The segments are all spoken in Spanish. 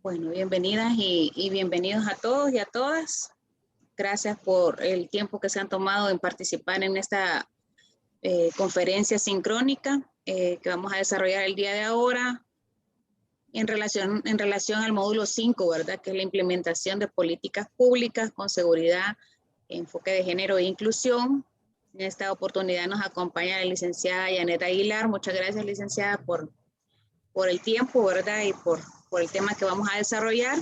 Bueno, bienvenidas y bienvenidos a todos y a todas. Gracias por el tiempo que se han tomado en participar en esta conferencia sincrónica que vamos a desarrollar el día de ahora en relación al módulo 5, ¿verdad? Que es la implementación de políticas públicas con seguridad, enfoque de género e inclusión. En esta oportunidad nos acompaña la licenciada Janet Aguilar. Muchas gracias, licenciada, por el tiempo, ¿verdad? Y por el tema que vamos a desarrollar.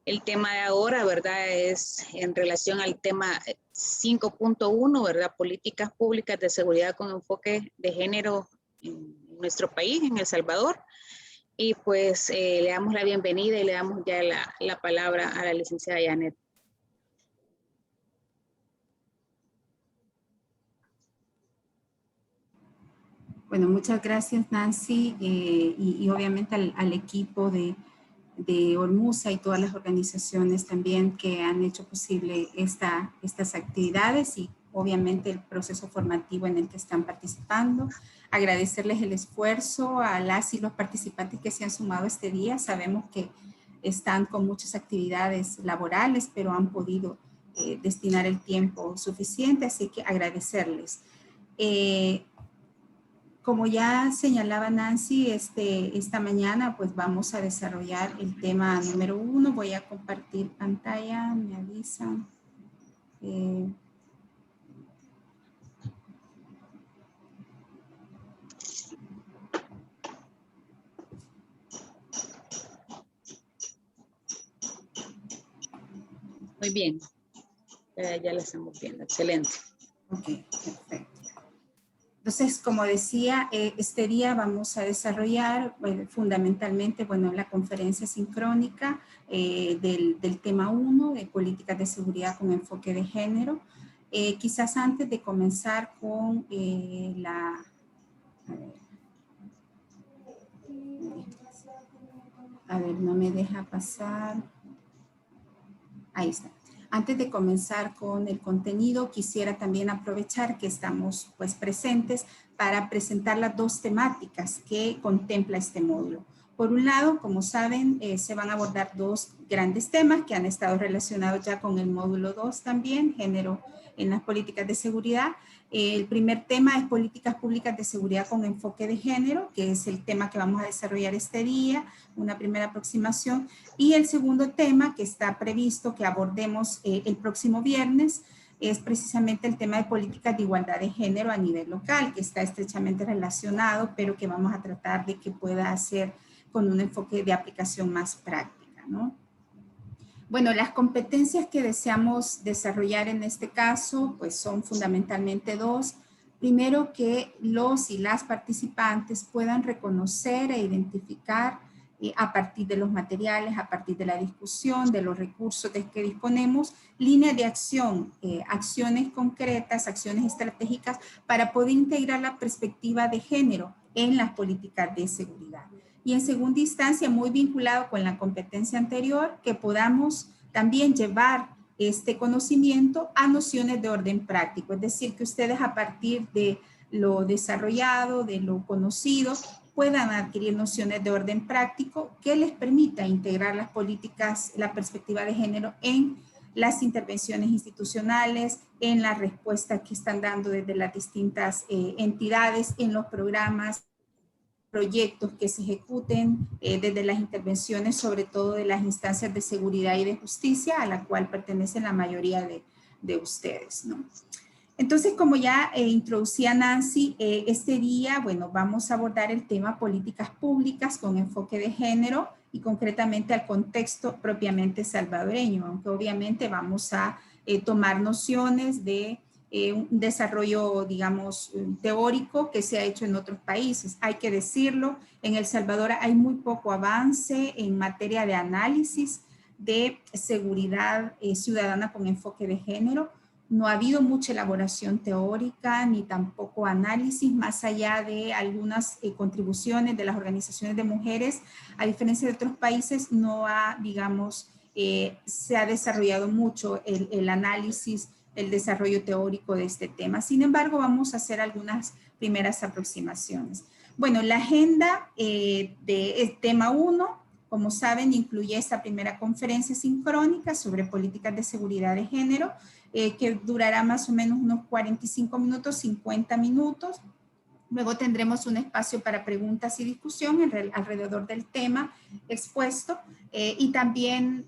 El tema de ahora, ¿verdad? Es en relación al tema 5.1, ¿verdad? Políticas públicas de seguridad con enfoque de género en nuestro país, en El Salvador. Y pues le damos la bienvenida y le damos ya la palabra a la licenciada Janet. Bueno, muchas gracias, Nancy, y obviamente al equipo de Olmusa y todas las organizaciones también que han hecho posible estas actividades y obviamente el proceso formativo en el que están participando. Agradecerles el esfuerzo a las y los participantes que se han sumado este día. Sabemos que están con muchas actividades laborales, pero han podido destinar el tiempo suficiente, así que agradecerles. Como ya señalaba Nancy, esta mañana pues vamos a desarrollar el tema número 1. Voy a compartir pantalla, me avisan. Muy bien, ya la estamos viendo, excelente. Ok, perfecto. Entonces, como decía, este día vamos a desarrollar fundamentalmente, la conferencia sincrónica del tema 1 de políticas de seguridad con enfoque de género. Quizás antes de comenzar con a ver, no me deja pasar. Ahí está. Antes de comenzar con el contenido, quisiera también aprovechar que estamos pues presentes para presentar las dos temáticas que contempla este módulo. Por un lado, como saben, se van a abordar dos grandes temas que han estado relacionados ya con el módulo 2 también, género en las políticas de seguridad. El primer tema es políticas públicas de seguridad con enfoque de género, que es el tema que vamos a desarrollar este día, una primera aproximación. Y el segundo tema que está previsto que abordemos el próximo viernes es precisamente el tema de políticas de igualdad de género a nivel local, que está estrechamente relacionado, pero que vamos a tratar de que pueda hacer con un enfoque de aplicación más práctica, ¿no? Bueno, las competencias que deseamos desarrollar en este caso, pues son fundamentalmente dos. Primero, que los y las participantes puedan reconocer e identificar a partir de los materiales, a partir de la discusión, de los recursos de que disponemos, líneas de acción, acciones concretas, acciones estratégicas para poder integrar la perspectiva de género en las políticas de seguridad. Y en segunda instancia, muy vinculado con la competencia anterior, que podamos también llevar este conocimiento a nociones de orden práctico, es decir, que ustedes a partir de lo desarrollado, de lo conocido, puedan adquirir nociones de orden práctico que les permita integrar las políticas, la perspectiva de género en las intervenciones institucionales, en la respuesta que están dando desde las distintas entidades, en los programas, proyectos que se ejecuten desde las intervenciones, sobre todo de las instancias de seguridad y de justicia, a la cual pertenecen la mayoría de ustedes, ¿no? Entonces, como ya introducía Nancy, este día, vamos a abordar el tema políticas públicas con enfoque de género y concretamente al contexto propiamente salvadoreño, aunque obviamente vamos a tomar nociones de un desarrollo, digamos, teórico que se ha hecho en otros países. Hay que decirlo, en El Salvador hay muy poco avance en materia de análisis de seguridad ciudadana con enfoque de género. No ha habido mucha elaboración teórica ni tampoco análisis más allá de algunas contribuciones de las organizaciones de mujeres. A diferencia de otros países, no ha, digamos, se ha desarrollado mucho el análisis, el desarrollo teórico de este tema. Sin embargo, vamos a hacer algunas primeras aproximaciones. Bueno, la agenda del tema 1 Como saben, incluye esta primera conferencia sincrónica sobre políticas de seguridad de género, que durará más o menos unos 45 minutos, 50 minutos. Luego tendremos un espacio para preguntas y discusión alrededor del tema expuesto, y también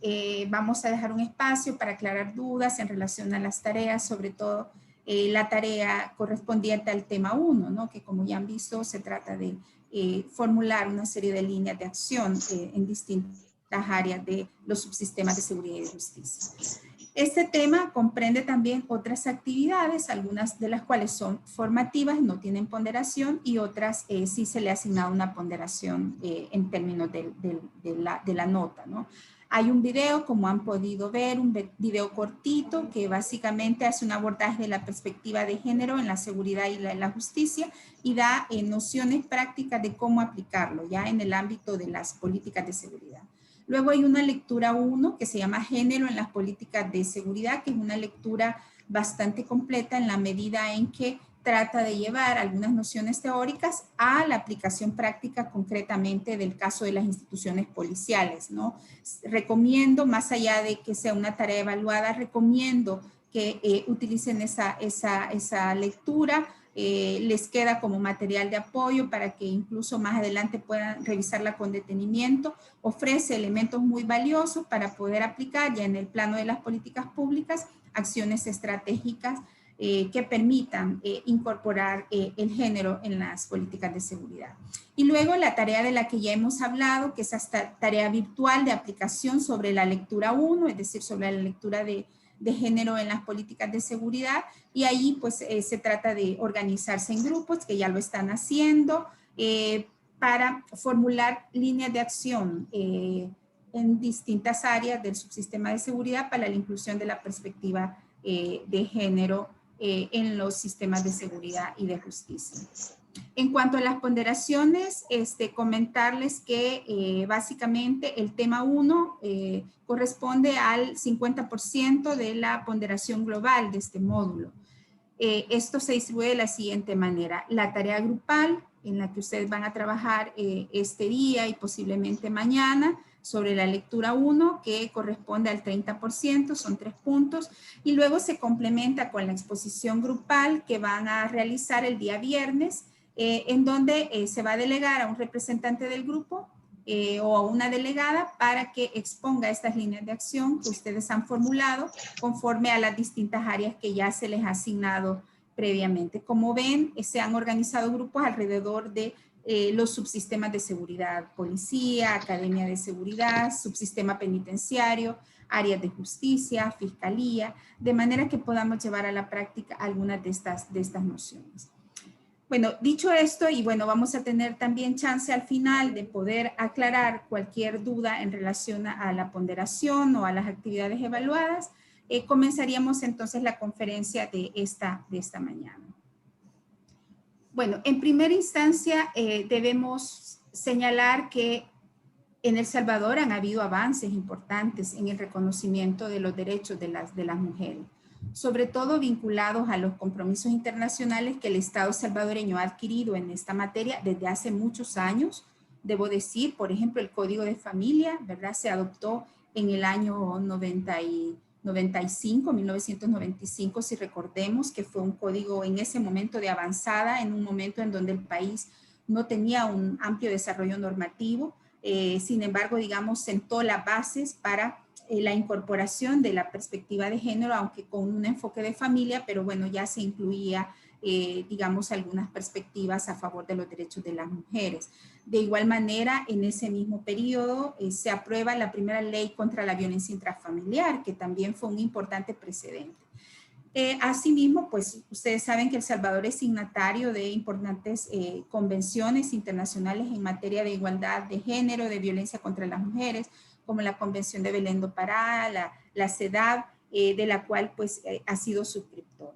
vamos a dejar un espacio para aclarar dudas en relación a las tareas, sobre todo la tarea correspondiente al tema 1, ¿no? Que como ya han visto se trata de formular una serie de líneas de acción en distintas áreas de los subsistemas de seguridad y de justicia. Este tema comprende también otras actividades, algunas de las cuales son formativas, no tienen ponderación, y otras sí se le ha asignado una ponderación en términos de la nota, ¿no? Hay un video, como han podido ver, un video cortito que básicamente hace un abordaje de la perspectiva de género en la seguridad y la justicia y da nociones prácticas de cómo aplicarlo ya en el ámbito de las políticas de seguridad. Luego hay una lectura 1 que se llama Género en las políticas de seguridad, que es una lectura bastante completa en la medida en que trata de llevar algunas nociones teóricas a la aplicación práctica concretamente del caso de las instituciones policiales, ¿no? Recomiendo, más allá de que sea una tarea evaluada, recomiendo que utilicen esa lectura. Les queda como material de apoyo para que incluso más adelante puedan revisarla con detenimiento. Ofrece elementos muy valiosos para poder aplicar ya en el plano de las políticas públicas acciones estratégicas que permitan incorporar el género en las políticas de seguridad. Y luego la tarea de la que ya hemos hablado, que es esta tarea virtual de aplicación sobre la lectura 1, es decir, sobre la lectura de género en las políticas de seguridad, y ahí pues se trata de organizarse en grupos que ya lo están haciendo para formular líneas de acción en distintas áreas del subsistema de seguridad para la inclusión de la perspectiva de género en los sistemas de seguridad y de justicia. En cuanto a las ponderaciones, comentarles que básicamente el tema 1 corresponde al 50% de la ponderación global de este módulo. Esto se distribuye de la siguiente manera. La tarea grupal, en la que ustedes van a trabajar este día y posiblemente mañana, sobre la lectura 1, que corresponde al 30%, son 3 puntos, y luego se complementa con la exposición grupal que van a realizar el día viernes, en donde se va a delegar a un representante del grupo o a una delegada para que exponga estas líneas de acción que ustedes han formulado conforme a las distintas áreas que ya se les ha asignado previamente. Como ven, se han organizado grupos alrededor de los subsistemas de seguridad, policía, academia de seguridad, subsistema penitenciario, áreas de justicia, fiscalía, de manera que podamos llevar a la práctica algunas de estas nociones. Bueno, dicho esto, y bueno, vamos a tener también chance al final de poder aclarar cualquier duda en relación a la ponderación o a las actividades evaluadas, comenzaríamos entonces la conferencia de esta mañana. Bueno, en primera instancia debemos señalar que en El Salvador han habido avances importantes en el reconocimiento de los derechos de las mujeres, sobre todo vinculados a los compromisos internacionales que el Estado salvadoreño ha adquirido en esta materia desde hace muchos años. Debo decir, por ejemplo, el Código de Familia, ¿verdad? Se adoptó en el año 1995, si recordemos que fue un código en ese momento de avanzada, en un momento en donde el país no tenía un amplio desarrollo normativo. Sin embargo, digamos, sentó las bases para la incorporación de la perspectiva de género, aunque con un enfoque de familia, pero bueno, ya se incluía, digamos, algunas perspectivas a favor de los derechos de las mujeres. De igual manera, en ese mismo periodo se aprueba la primera ley contra la violencia intrafamiliar, que también fue un importante precedente. Asimismo, pues ustedes saben que El Salvador es signatario de importantes convenciones internacionales en materia de igualdad de género, de violencia contra las mujeres, como la Convención de Belén do Pará, la CEDAW, de la cual pues ha sido suscriptor.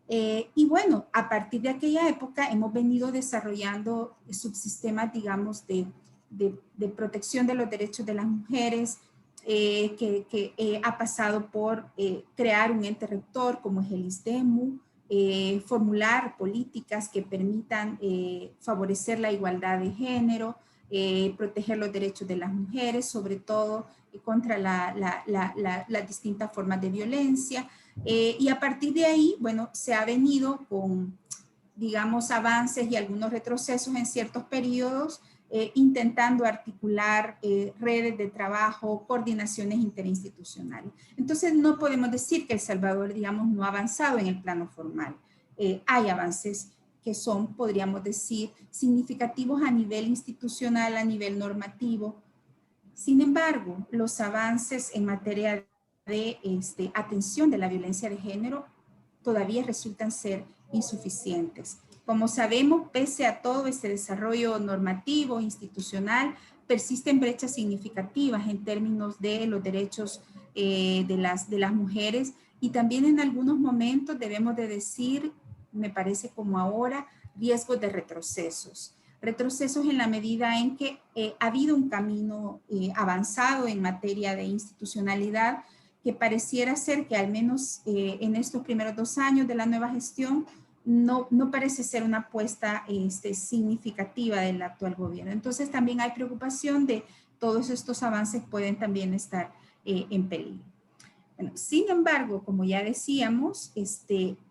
Y bueno, a partir de aquella época hemos venido desarrollando subsistemas, digamos, de protección de los derechos de las mujeres, que ha pasado por crear un ente rector como es el ISDEMU, formular políticas que permitan favorecer la igualdad de género, proteger los derechos de las mujeres, sobre todo contra las distintas formas de violencia. Y a partir de ahí, bueno, se ha venido con, digamos, avances y algunos retrocesos en ciertos periodos, intentando articular redes de trabajo, coordinaciones interinstitucionales. Entonces, no podemos decir que El Salvador, digamos, no ha avanzado en el plano formal. Hay avances que son, podríamos decir, significativos a nivel institucional, a nivel normativo. Sin embargo, los avances en materia de atención de la violencia de género todavía resultan ser insuficientes. Como sabemos, pese a todo este desarrollo normativo, institucional, persisten brechas significativas en términos de los derechos de las mujeres, y también en algunos momentos debemos de decir, me parece como ahora, riesgos de retrocesos. Retrocesos en la medida en que ha habido un camino avanzado en materia de institucionalidad, que pareciera ser que al menos en estos primeros 2 años de la nueva gestión no parece ser una apuesta significativa del actual gobierno. Entonces también hay preocupación de todos estos avances pueden también estar en peligro. Bueno, sin embargo, como ya decíamos,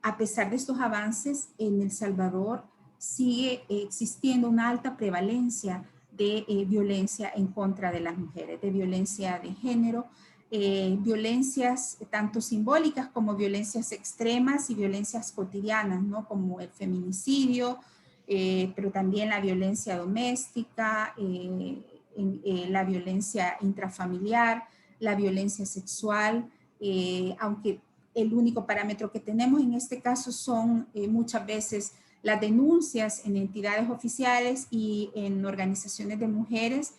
a pesar de estos avances, en El Salvador sigue existiendo una alta prevalencia de violencia en contra de las mujeres, de violencia de género, violencias tanto simbólicas como violencias extremas y violencias cotidianas, ¿no? Como el feminicidio, pero también la violencia doméstica, la violencia intrafamiliar, la violencia sexual, aunque el único parámetro que tenemos en este caso son muchas veces las denuncias en entidades oficiales y en organizaciones de mujeres.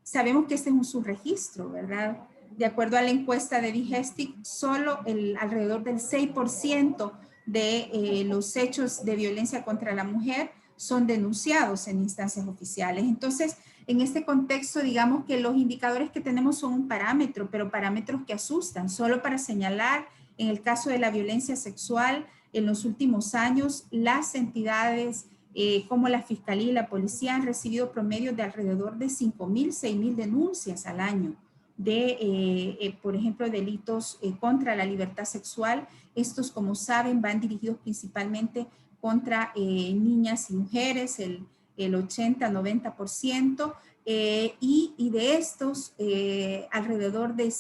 Sabemos que este es un subregistro, ¿verdad? De acuerdo a la encuesta de Digestic, solo alrededor del 6% de los hechos de violencia contra la mujer son denunciados en instancias oficiales. Entonces, en este contexto, digamos que los indicadores que tenemos son un parámetro, pero parámetros que asustan. Solo para señalar, en el caso de la violencia sexual, en los últimos años, las entidades como la Fiscalía y la Policía han recibido promedios de alrededor de 5.000, 6.000 denuncias al año de, por ejemplo, delitos contra la libertad sexual. Estos, como saben, van dirigidos principalmente contra niñas y mujeres, el 80-90%, y de estos, alrededor de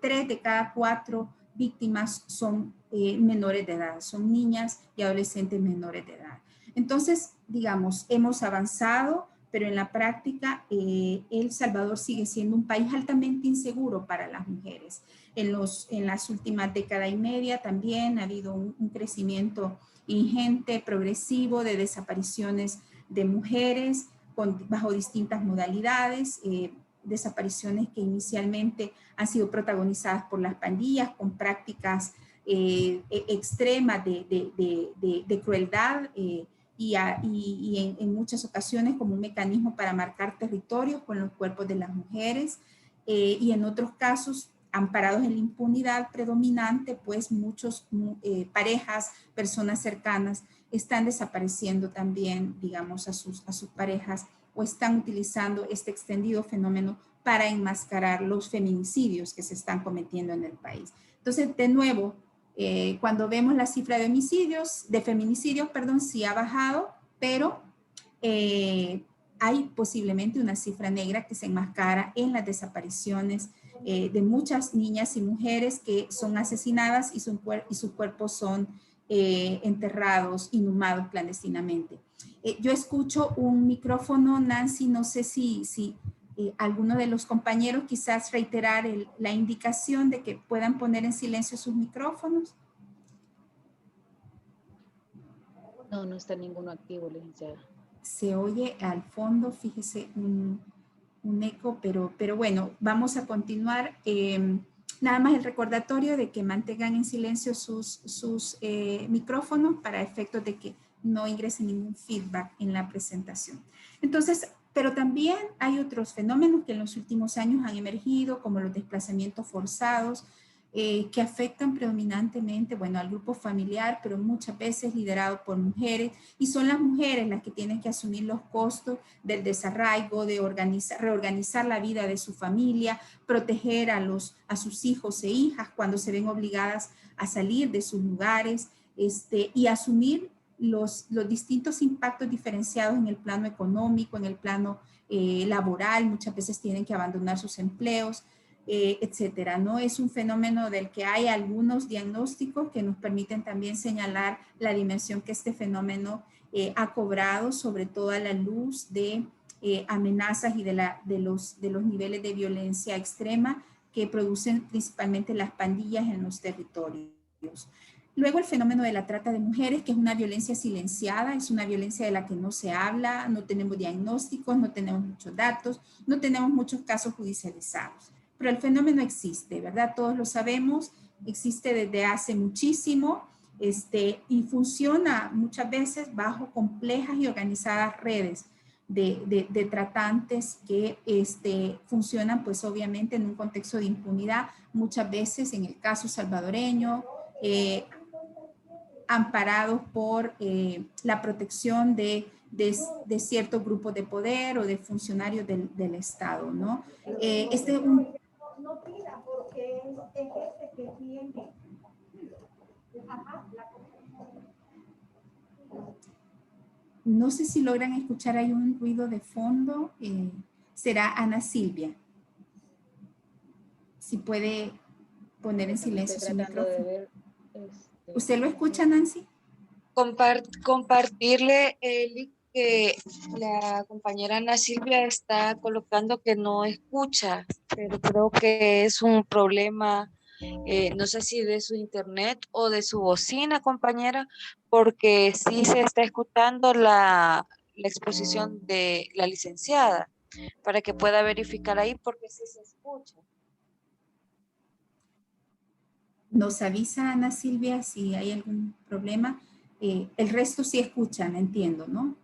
3 de cada 4 víctimas son menores de edad, son niñas y adolescentes menores de edad. Entonces, digamos, hemos avanzado, pero en la práctica El Salvador sigue siendo un país altamente inseguro para las mujeres. En las últimas década y media también ha habido un crecimiento ingente, progresivo de desapariciones de mujeres bajo distintas modalidades, desapariciones que inicialmente han sido protagonizadas por las pandillas con prácticas extremas de crueldad, y en muchas ocasiones como un mecanismo para marcar territorios con los cuerpos de las mujeres, y en otros casos amparados en la impunidad predominante, pues muchos parejas, personas cercanas están desapareciendo también, digamos, a sus parejas, o están utilizando este extendido fenómeno para enmascarar los feminicidios que se están cometiendo en el país. Entonces, de nuevo, cuando vemos la cifra de feminicidios, sí ha bajado, pero hay posiblemente una cifra negra que se enmascara en las desapariciones de muchas niñas y mujeres que son asesinadas y sus cuerpos son enterrados, inhumados clandestinamente. Yo escucho un micrófono, Nancy, no sé si alguno de los compañeros quizás reiterar la indicación de que puedan poner en silencio sus micrófonos. No, no está ninguno activo, licenciada. Se oye al fondo, fíjese, un eco, pero bueno, vamos a continuar. Nada más el recordatorio de que mantengan en silencio sus micrófonos para efectos de que no ingrese ningún feedback en la presentación. Entonces, pero también hay otros fenómenos que en los últimos años han emergido, como los desplazamientos forzados, que afectan predominantemente, bueno, al grupo familiar, pero muchas veces liderado por mujeres, y son las mujeres las que tienen que asumir los costos del desarraigo, de reorganizar la vida de su familia, proteger a sus hijos e hijas cuando se ven obligadas a salir de sus lugares, y asumir los distintos impactos diferenciados en el plano económico, en el plano laboral. Muchas veces tienen que abandonar sus empleos, etcétera, ¿no? Es un fenómeno del que hay algunos diagnósticos que nos permiten también señalar la dimensión que este fenómeno ha cobrado, sobre todo a la luz de amenazas y de los niveles de violencia extrema que producen principalmente las pandillas en los territorios. Luego el fenómeno de la trata de mujeres, que es una violencia silenciada, es una violencia de la que no se habla, no tenemos diagnósticos, no tenemos muchos datos, no tenemos muchos casos judicializados. Pero el fenómeno existe, ¿verdad? Todos lo sabemos, existe desde hace muchísimo, y funciona muchas veces bajo complejas y organizadas redes de tratantes que funcionan pues obviamente en un contexto de impunidad, muchas veces en el caso salvadoreño, amparados por la protección de ciertos grupos de poder o de funcionarios del Estado, ¿no? No pida porque es este que tiene. Ajá, no sé si logran escuchar, hay un ruido de fondo. Será Ana Silvia. Si puede poner en silencio su micrófono. ¿Usted lo escucha, Nancy? Compartirle el link que la compañera Ana Silvia está colocando que no escucha, pero creo que es un problema, no sé si de su internet o de su bocina, compañera, porque sí se está escuchando la exposición de la licenciada, para que pueda verificar ahí porque sí se escucha. Nos avisa Ana Silvia si hay algún problema. El resto sí escuchan, entiendo, ¿no?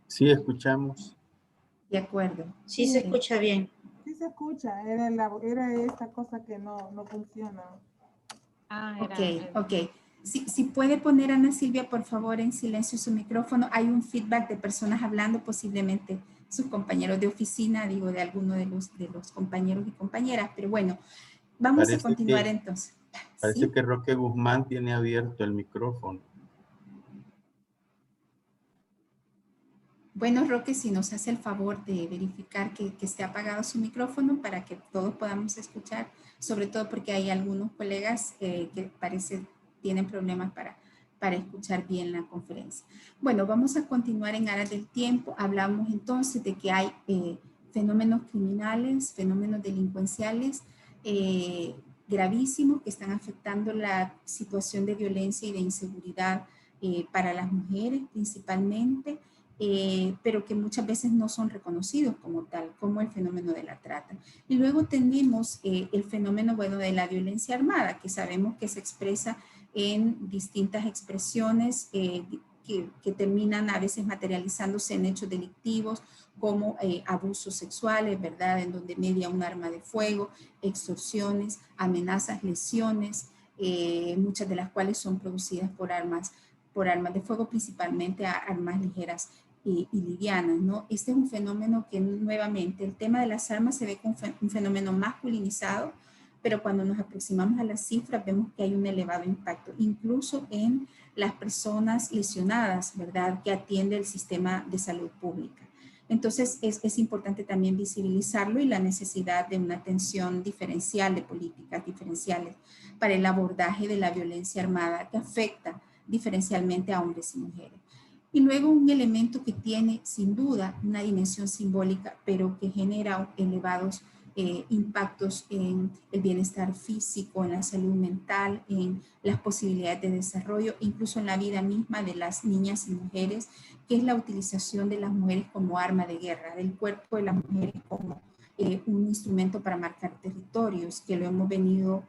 Sí, escuchamos. De acuerdo. Sí, se escucha bien. Sí se escucha, era esta cosa que no funciona. Ok. Si puede poner Ana Silvia, por favor, en silencio su micrófono. Hay un feedback de personas hablando, posiblemente sus compañeros de oficina, digo, de alguno de los compañeros y compañeras, pero bueno, vamos a continuar entonces. Parece ¿Sí? que Roque Guzmán tiene abierto el micrófono. Bueno, Roque, si nos hace el favor de verificar que esté apagado su micrófono para que todos podamos escuchar, sobre todo porque hay algunos colegas que parece tienen problemas para escuchar bien la conferencia. Bueno, vamos a continuar en aras del tiempo. Hablamos entonces de que hay fenómenos criminales, fenómenos delincuenciales gravísimos que están afectando la situación de violencia y de inseguridad para las mujeres principalmente. Pero que muchas veces no son reconocidos como tal, como el fenómeno de la trata. Y luego tenemos el fenómeno, bueno, de la violencia armada, que sabemos que se expresa en distintas expresiones que terminan a veces materializándose en hechos delictivos como abusos sexuales, ¿verdad? En donde media un arma de fuego, extorsiones, amenazas, lesiones, muchas de las cuales son producidas por armas de fuego, principalmente armas ligeras y livianas, ¿no? Este es un fenómeno que nuevamente el tema de las armas se ve como un fenómeno masculinizado, pero cuando nos aproximamos a las cifras vemos que hay un elevado impacto, incluso en las personas lesionadas, ¿verdad? Que atiende el sistema de salud pública. Entonces es importante también visibilizarlo y la necesidad de una atención diferencial, de políticas diferenciales para el abordaje de la violencia armada que afecta diferencialmente a hombres y mujeres. Y luego un elemento que tiene sin duda una dimensión simbólica, pero que genera elevados impactos en el bienestar físico, en la salud mental, en las posibilidades de desarrollo, incluso en la vida misma de las niñas y mujeres, que es la utilización de las mujeres como arma de guerra, del cuerpo de las mujeres como un instrumento para marcar territorios, que lo hemos venido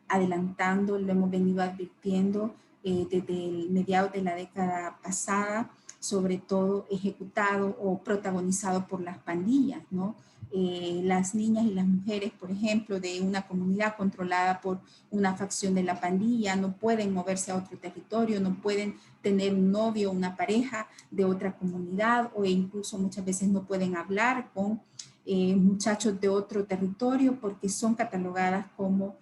adelantando, lo hemos venido advirtiendo desde el mediados de la década pasada, sobre todo ejecutado o protagonizado por las pandillas, ¿no? Las niñas y las mujeres, por ejemplo, de una comunidad controlada por una facción de la pandilla, no pueden moverse a otro territorio, no pueden tener un novio o una pareja de otra comunidad, o incluso muchas veces no pueden hablar con muchachos de otro territorio porque son catalogadas como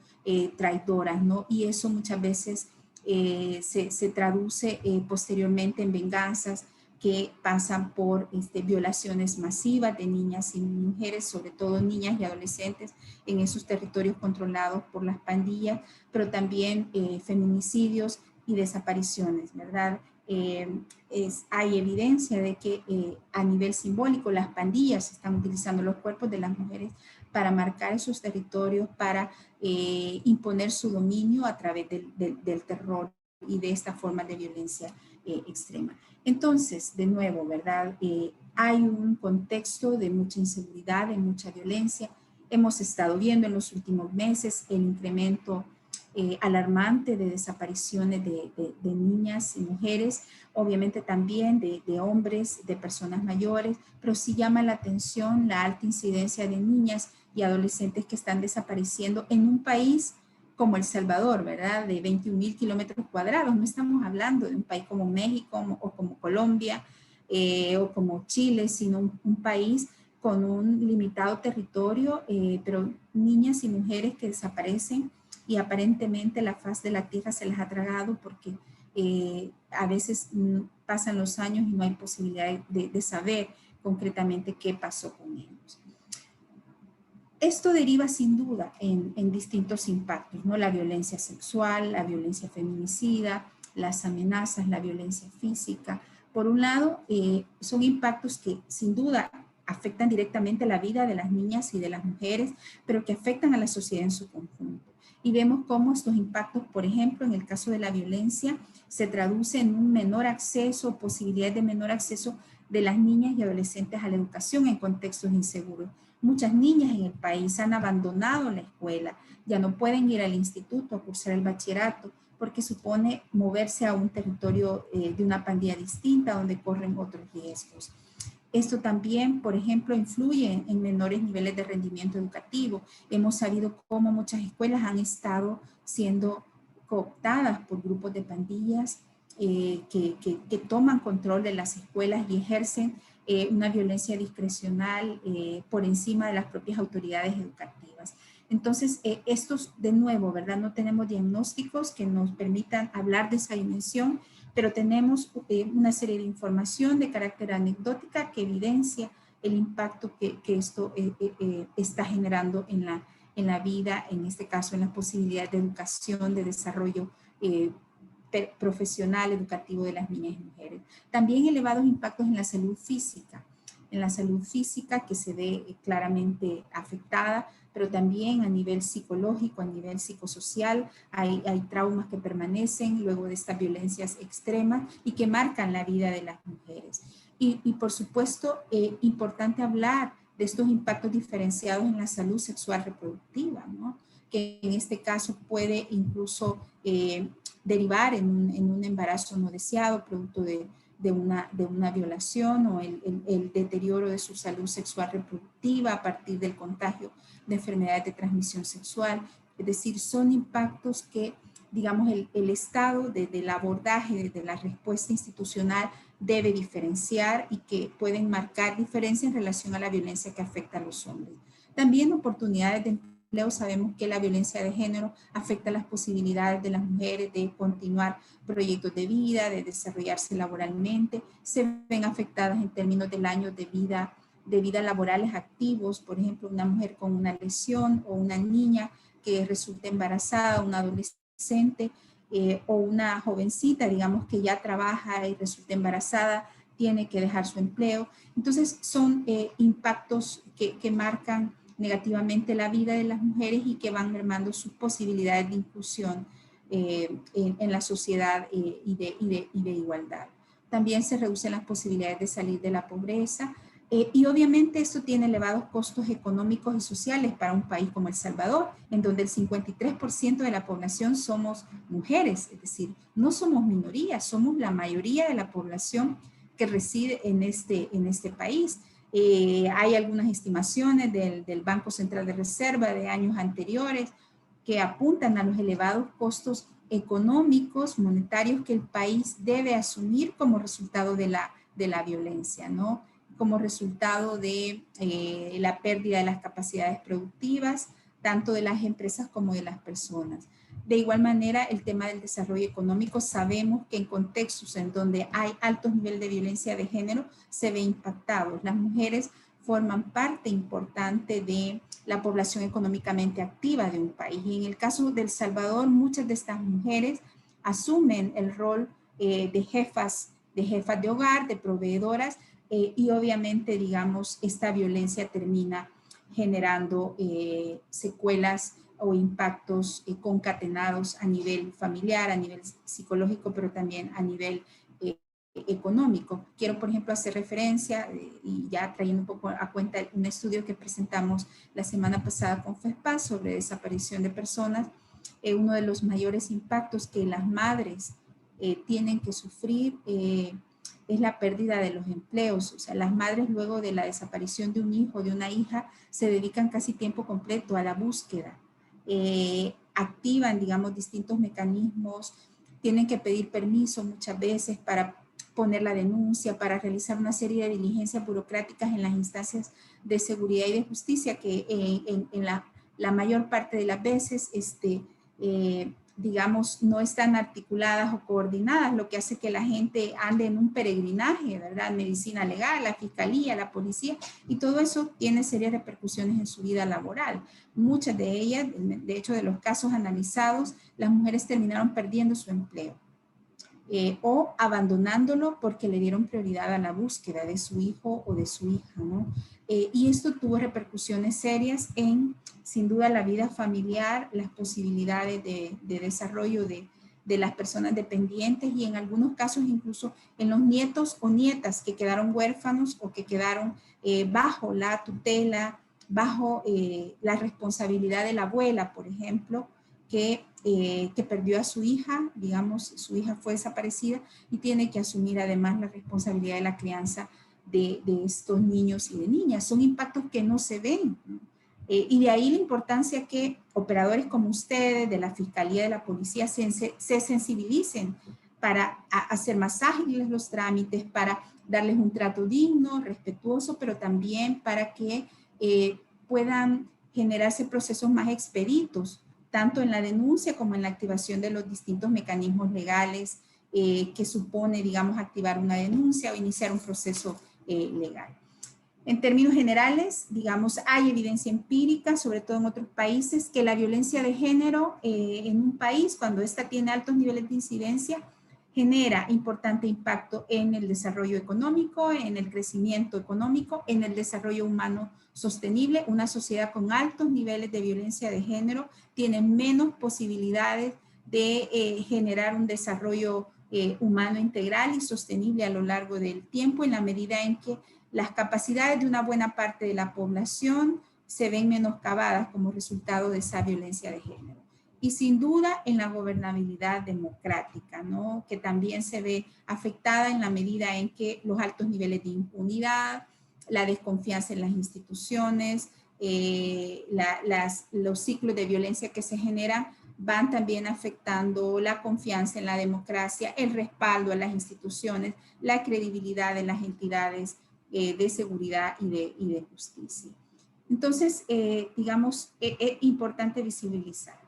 traidoras, ¿no? Y eso muchas veces se traduce posteriormente en venganzas que pasan por violaciones masivas de niñas y mujeres, sobre todo niñas y adolescentes en esos territorios controlados por las pandillas, pero también feminicidios y desapariciones, ¿verdad? Hay evidencia de que a nivel simbólico las pandillas están utilizando los cuerpos de las mujeres para marcar esos territorios, para imponer su dominio a través del terror y de esta forma de violencia extrema. Entonces, de nuevo, ¿verdad? Hay un contexto de mucha inseguridad, de mucha violencia. Hemos estado viendo en los últimos meses el incremento alarmante de desapariciones de niñas y mujeres, obviamente también de hombres, de personas mayores, pero sí llama la atención la alta incidencia de niñas y adolescentes que están desapareciendo en un país como El Salvador, ¿verdad? De 21,000 kilómetros cuadrados. No estamos hablando de un país como México o como Colombia o como Chile, sino un país con un limitado territorio, pero niñas y mujeres que desaparecen y aparentemente la faz de la tierra se las ha tragado porque a veces pasan los años y no hay posibilidad de saber concretamente qué pasó con ellos. Esto deriva sin duda en distintos impactos, ¿no? La violencia sexual, la violencia feminicida, las amenazas, la violencia física. Por un lado, son impactos que sin duda afectan directamente la vida de las niñas y de las mujeres, pero que afectan a la sociedad en su conjunto. Y vemos cómo estos impactos, por ejemplo, en el caso de la violencia, se traduce en un menor acceso, posibilidades de menor acceso de las niñas y adolescentes a la educación en contextos inseguros. Muchas niñas en el país han abandonado la escuela, ya no pueden ir al instituto a cursar el bachillerato, porque supone moverse a un territorio de una pandilla distinta donde corren otros riesgos. Esto también, por ejemplo, influye en menores niveles de rendimiento educativo. Hemos sabido cómo muchas escuelas han estado siendo cooptadas por grupos de pandillas que toman control de las escuelas y ejercen una violencia discrecional por encima de las propias autoridades educativas. Entonces, estos, de nuevo, ¿verdad? No tenemos diagnósticos que nos permitan hablar de esa dimensión, pero tenemos una serie de información de carácter anecdótica que evidencia el impacto que esto está generando en la vida, en este caso en las posibilidades de educación, de desarrollo profesional, educativo de las niñas y mujeres. También elevados impactos en la salud física que se ve claramente afectada, pero también a nivel psicológico, a nivel psicosocial, hay traumas que permanecen luego de estas violencias extremas y que marcan la vida de las mujeres. Y por supuesto, importante hablar de estos impactos diferenciados en la salud sexual reproductiva, ¿no? Que en este caso puede incluso derivar en un embarazo no deseado, producto de una violación o el deterioro de su salud sexual reproductiva a partir del contagio de enfermedades de transmisión sexual. Es decir, son impactos que, digamos, el Estado desde el abordaje, desde la respuesta institucional debe diferenciar y que pueden marcar diferencia en relación a la violencia que afecta a los hombres. También oportunidades de empleo. Sabemos que la violencia de género afecta las posibilidades de las mujeres de continuar proyectos de vida, de desarrollarse laboralmente. Se ven afectadas en términos del año de vida laborales activos. Por ejemplo, una mujer con una lesión o una niña que resulta embarazada, una adolescente o una jovencita, digamos, que ya trabaja y resulta embarazada, tiene que dejar su empleo. Entonces, son impactos que marcan negativamente la vida de las mujeres y que van mermando sus posibilidades de inclusión en la sociedad y de igualdad. También se reducen las posibilidades de salir de la pobreza y obviamente esto tiene elevados costos económicos y sociales para un país como El Salvador, en donde el 53% de la población somos mujeres, es decir, no somos minorías, somos la mayoría de la población que reside en este país. Hay algunas estimaciones del Banco Central de Reserva de años anteriores que apuntan a los elevados costos económicos, monetarios que el país debe asumir como resultado de la violencia, ¿no? Como resultado de la pérdida de las capacidades productivas, tanto de las empresas como de las personas. De igual manera, el tema del desarrollo económico, sabemos que en contextos en donde hay altos niveles de violencia de género, se ve impactado. Las mujeres forman parte importante de la población económicamente activa de un país. Y en el caso de El Salvador, muchas de estas mujeres asumen el rol de jefas de hogar, de proveedoras, y obviamente, digamos, esta violencia termina generando secuelas o impactos concatenados a nivel familiar, a nivel psicológico, pero también a nivel económico. Quiero, por ejemplo, hacer referencia, y ya trayendo un poco a cuenta un estudio que presentamos la semana pasada con FESPAS sobre desaparición de personas. Uno de los mayores impactos que las madres tienen que sufrir es la pérdida de los empleos. O sea, las madres luego de la desaparición de un hijo, de una hija, se dedican casi tiempo completo a la búsqueda. Activan, digamos, distintos mecanismos, tienen que pedir permiso muchas veces para poner la denuncia, para realizar una serie de diligencias burocráticas en las instancias de seguridad y de justicia que en la mayor parte de las veces, digamos, no están articuladas o coordinadas, lo que hace que la gente ande en un peregrinaje, ¿verdad? Medicina legal, la fiscalía, la policía, y todo eso tiene serias repercusiones en su vida laboral. Muchas de ellas, de hecho, de los casos analizados, las mujeres terminaron perdiendo su empleo o abandonándolo porque le dieron prioridad a la búsqueda de su hijo o de su hija, ¿no? Y esto tuvo repercusiones serias en, sin duda, la vida familiar, las posibilidades de desarrollo de las personas dependientes y en algunos casos incluso en los nietos o nietas que quedaron huérfanos o que quedaron bajo la tutela, bajo la responsabilidad de la abuela, por ejemplo, que perdió a su hija, digamos, su hija fue desaparecida y tiene que asumir además la responsabilidad de la crianza de estos niños y de niñas. Son impactos que no se ven, ¿no? Y de ahí la importancia que operadores como ustedes, de la Fiscalía, de la Policía, se sensibilicen para hacer más ágiles los trámites, para darles un trato digno, respetuoso, pero también para que puedan generarse procesos más expeditos, tanto en la denuncia como en la activación de los distintos mecanismos legales que supone, digamos, activar una denuncia o iniciar un proceso legal. En términos generales, digamos, hay evidencia empírica, sobre todo en otros países, que la violencia de género en un país, cuando ésta tiene altos niveles de incidencia, genera importante impacto en el desarrollo económico, en el crecimiento económico, en el desarrollo humano sostenible. Una sociedad con altos niveles de violencia de género tiene menos posibilidades de generar un desarrollo humano integral y sostenible a lo largo del tiempo, en la medida en que las capacidades de una buena parte de la población se ven menoscabadas como resultado de esa violencia de género. Y sin duda en la gobernabilidad democrática, ¿no? Que también se ve afectada en la medida en que los altos niveles de impunidad, la desconfianza en las instituciones, los ciclos de violencia que se generan van también afectando la confianza en la democracia, el respaldo a las instituciones, la credibilidad de las entidades de seguridad y de justicia. Entonces, digamos, es importante visibilizar.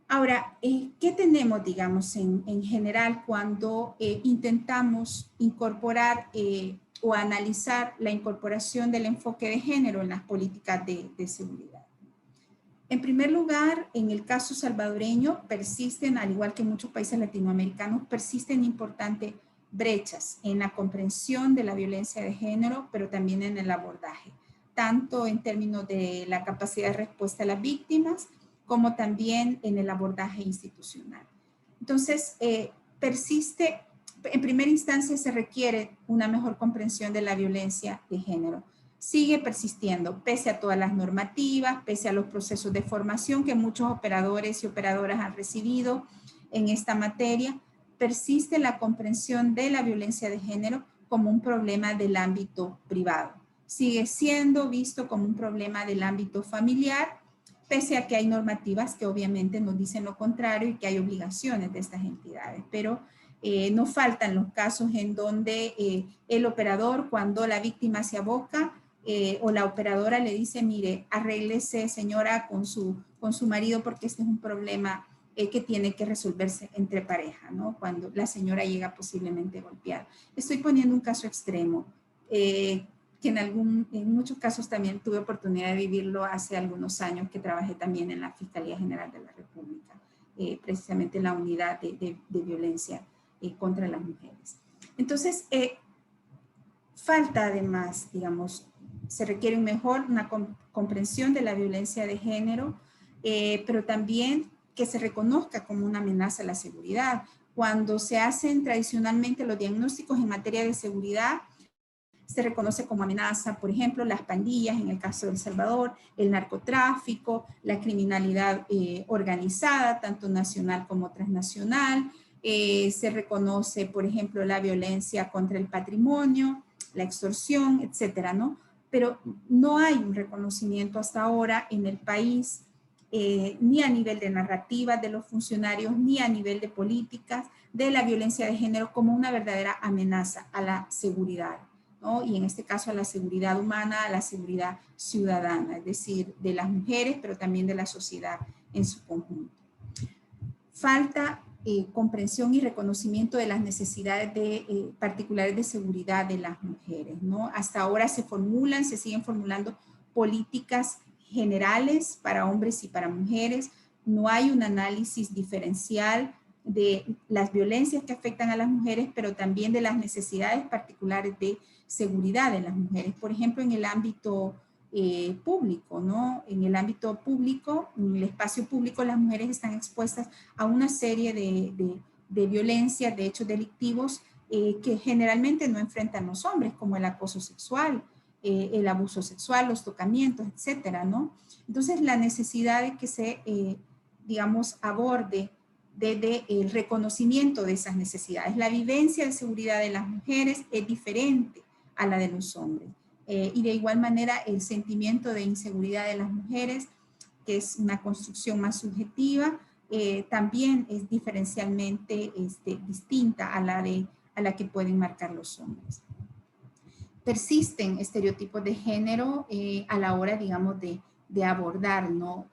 Ahora, ¿qué tenemos, digamos, en general cuando intentamos incorporar o analizar la incorporación del enfoque de género en las políticas de seguridad? En primer lugar, en el caso salvadoreño persisten, al igual que en muchos países latinoamericanos, persisten importantes brechas en la comprensión de la violencia de género, pero también en el abordaje, tanto en términos de la capacidad de respuesta a las víctimas, como también en el abordaje institucional. Entonces, persiste, en primera instancia se requiere una mejor comprensión de la violencia de género. Sigue persistiendo, pese a todas las normativas, pese a los procesos de formación que muchos operadores y operadoras han recibido en esta materia, persiste la comprensión de la violencia de género como un problema del ámbito privado. Sigue siendo visto como un problema del ámbito familiar, pese a que hay normativas que obviamente nos dicen lo contrario y que hay obligaciones de estas entidades. Pero no faltan los casos en donde el operador, cuando la víctima se aboca, o la operadora le dice, mire, arréglese señora con su marido porque este es un problema que tiene que resolverse entre pareja, ¿no? Cuando la señora llega posiblemente golpeada. Estoy poniendo un caso extremo, que en muchos casos también tuve oportunidad de vivirlo hace algunos años, que trabajé también en la Fiscalía General de la República, precisamente en la unidad de violencia contra las mujeres. Entonces, falta además, digamos, se requiere una comprensión de la violencia de género, pero también que se reconozca como una amenaza a la seguridad. Cuando se hacen tradicionalmente los diagnósticos en materia de seguridad, se reconoce como amenaza, por ejemplo, las pandillas, en el caso de El Salvador, el narcotráfico, la criminalidad organizada, tanto nacional como transnacional. Se reconoce, por ejemplo, la violencia contra el patrimonio, la extorsión, etcétera, ¿no? Pero no hay un reconocimiento hasta ahora en el país, ni a nivel de narrativa de los funcionarios, ni a nivel de políticas, de la violencia de género como una verdadera amenaza a la seguridad, ¿no? Y en este caso a la seguridad humana, a la seguridad ciudadana, es decir, de las mujeres, pero también de la sociedad en su conjunto. Falta comprensión y reconocimiento de las necesidades particulares de seguridad de las mujeres, ¿no? Hasta ahora se siguen formulando políticas generales para hombres y para mujeres. No hay un análisis diferencial de las violencias que afectan a las mujeres, pero también de las necesidades particulares de seguridad de las mujeres. Por ejemplo, en el ámbito público, ¿no? En el ámbito público, en el espacio público, las mujeres están expuestas a una serie de violencias, de hechos delictivos que generalmente no enfrentan los hombres, como el acoso sexual, el abuso sexual, los tocamientos, etcétera, ¿no? Entonces, la necesidad de que se, digamos, aborde desde el reconocimiento de esas necesidades. La vivencia de seguridad de las mujeres es diferente a la de los hombres. Y de igual manera, el sentimiento de inseguridad de las mujeres, que es una construcción más subjetiva, también es diferencialmente distinta a la que pueden marcar los hombres. Persisten estereotipos de género a la hora, digamos, de abordar, ¿no?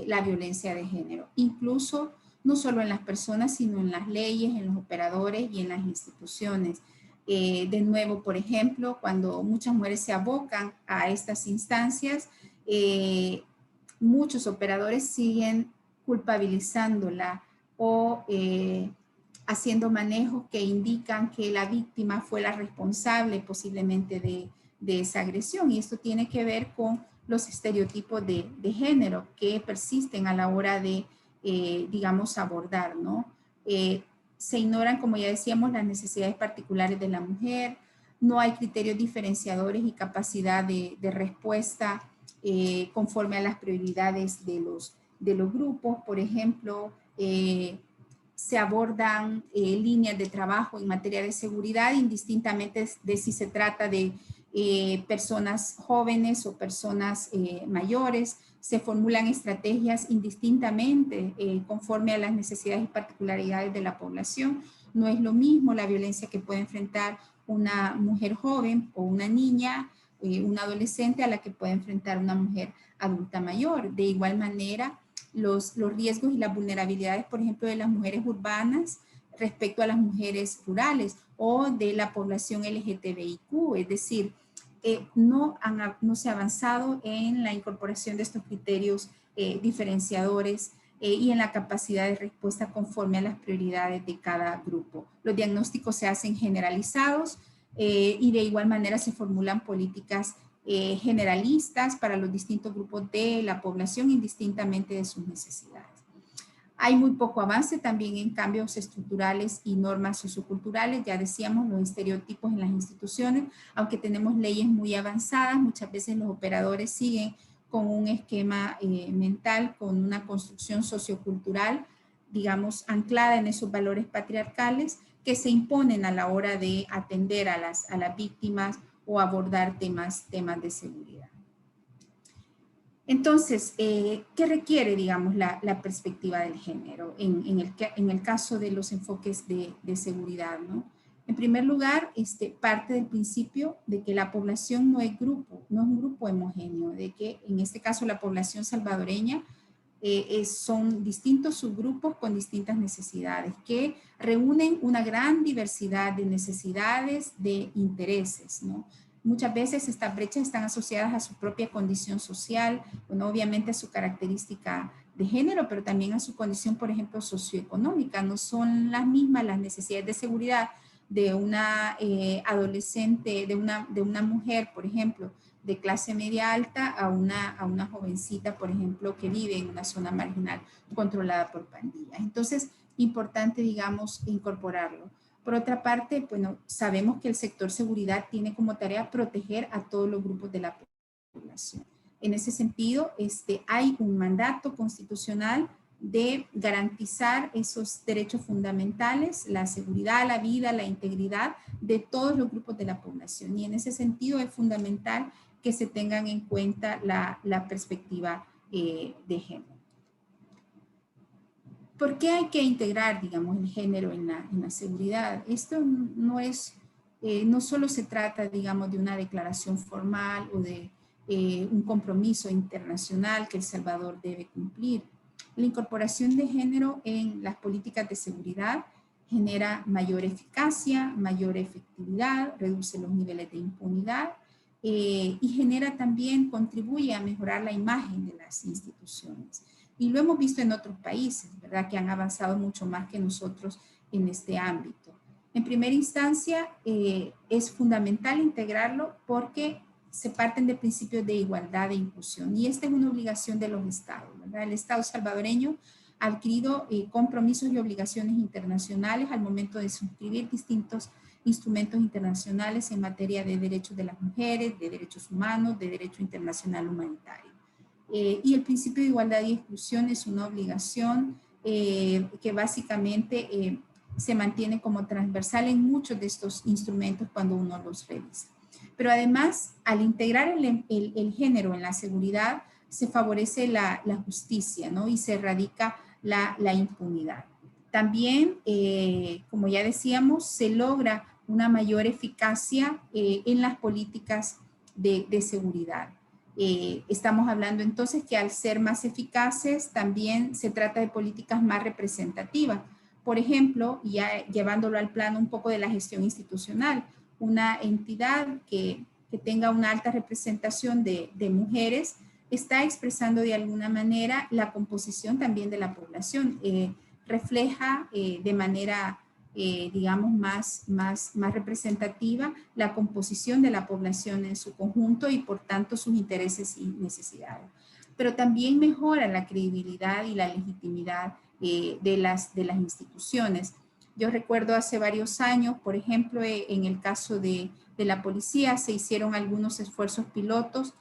La violencia de género, incluso no solo en las personas, sino en las leyes, en los operadores y en las instituciones. De nuevo, por ejemplo, cuando muchas mujeres se abocan a estas instancias, muchos operadores siguen culpabilizándola o haciendo manejos que indican que la víctima fue la responsable posiblemente de esa agresión. Y esto tiene que ver con los estereotipos de género que persisten a la hora de, digamos, abordar, ¿no? Se ignoran, como ya decíamos, las necesidades particulares de la mujer, no hay criterios diferenciadores y capacidad de respuesta conforme a las prioridades de los grupos. Por ejemplo, se abordan líneas de trabajo en materia de seguridad, indistintamente de si se trata de personas jóvenes o personas mayores. Se formulan estrategias indistintamente conforme a las necesidades y particularidades de la población. No es lo mismo la violencia que puede enfrentar una mujer joven o una niña, un adolescente, a la que puede enfrentar una mujer adulta mayor. De igual manera, los riesgos y las vulnerabilidades, por ejemplo, de las mujeres urbanas respecto a las mujeres rurales o de la población LGTBIQ, es decir, no se ha avanzado en la incorporación de estos criterios diferenciadores y en la capacidad de respuesta conforme a las prioridades de cada grupo. Los diagnósticos se hacen generalizados y de igual manera se formulan políticas generalistas para los distintos grupos de la población indistintamente de sus necesidades. Hay muy poco avance también en cambios estructurales y normas socioculturales. Ya decíamos, los estereotipos en las instituciones, aunque tenemos leyes muy avanzadas, muchas veces los operadores siguen con un esquema mental, con una construcción sociocultural digamos, anclada en esos valores patriarcales que se imponen a la hora de atender a las víctimas o abordar temas de seguridad. Entonces, ¿qué requiere, digamos, la perspectiva del género en el caso de los enfoques de seguridad, ¿no? En primer lugar, parte del principio de que la población no es un grupo homogéneo, de que en este caso la población salvadoreña son distintos subgrupos con distintas necesidades que reúnen una gran diversidad de necesidades, de intereses, ¿no? Muchas veces estas brechas están asociadas a su propia condición social, bueno, obviamente a su característica de género, pero también a su condición, por ejemplo, socioeconómica. No son las mismas las necesidades de seguridad de una adolescente, de una mujer, por ejemplo, de clase media alta a una jovencita, por ejemplo, que vive en una zona marginal controlada por pandillas. Entonces, importante, digamos, incorporarlo. Por otra parte, bueno, sabemos que el sector seguridad tiene como tarea proteger a todos los grupos de la población. En ese sentido, hay un mandato constitucional de garantizar esos derechos fundamentales, la seguridad, la vida, la integridad de todos los grupos de la población. Y en ese sentido es fundamental que se tengan en cuenta la perspectiva de género. ¿Por qué hay que integrar, digamos, el género en la seguridad? Esto no solo se trata, digamos, de una declaración formal o de un compromiso internacional que El Salvador debe cumplir. La incorporación de género en las políticas de seguridad genera mayor eficacia, mayor efectividad, reduce los niveles de impunidad y genera también, contribuye a mejorar la imagen de las instituciones. Y lo hemos visto en otros países, ¿verdad? Que han avanzado mucho más que nosotros en este ámbito. En primera instancia, es fundamental integrarlo porque se parten de principios de igualdad e inclusión. Y esta es una obligación de los estados, ¿verdad? El Estado salvadoreño ha adquirido compromisos y obligaciones internacionales al momento de suscribir distintos instrumentos internacionales en materia de derechos de las mujeres, de derechos humanos, de derecho internacional humanitario. Y el principio de igualdad y exclusión es una obligación que básicamente se mantiene como transversal en muchos de estos instrumentos cuando uno los revisa. Pero además, al integrar el género en la seguridad, se favorece la justicia, ¿no? Y se erradica la impunidad. También, como ya decíamos, se logra una mayor eficacia en las políticas de seguridad. Estamos hablando entonces que al ser más eficaces también se trata de políticas más representativas. Por ejemplo, ya llevándolo al plano un poco de la gestión institucional, una entidad que tenga una alta representación de mujeres está expresando de alguna manera la composición también de la población, refleja de manera digamos, más representativa la composición de la población en su conjunto y por tanto sus intereses y necesidades. Pero también mejora la credibilidad y la legitimidad de las instituciones. Yo recuerdo hace varios años, por ejemplo, en el caso de la policía, se hicieron algunos esfuerzos pilotos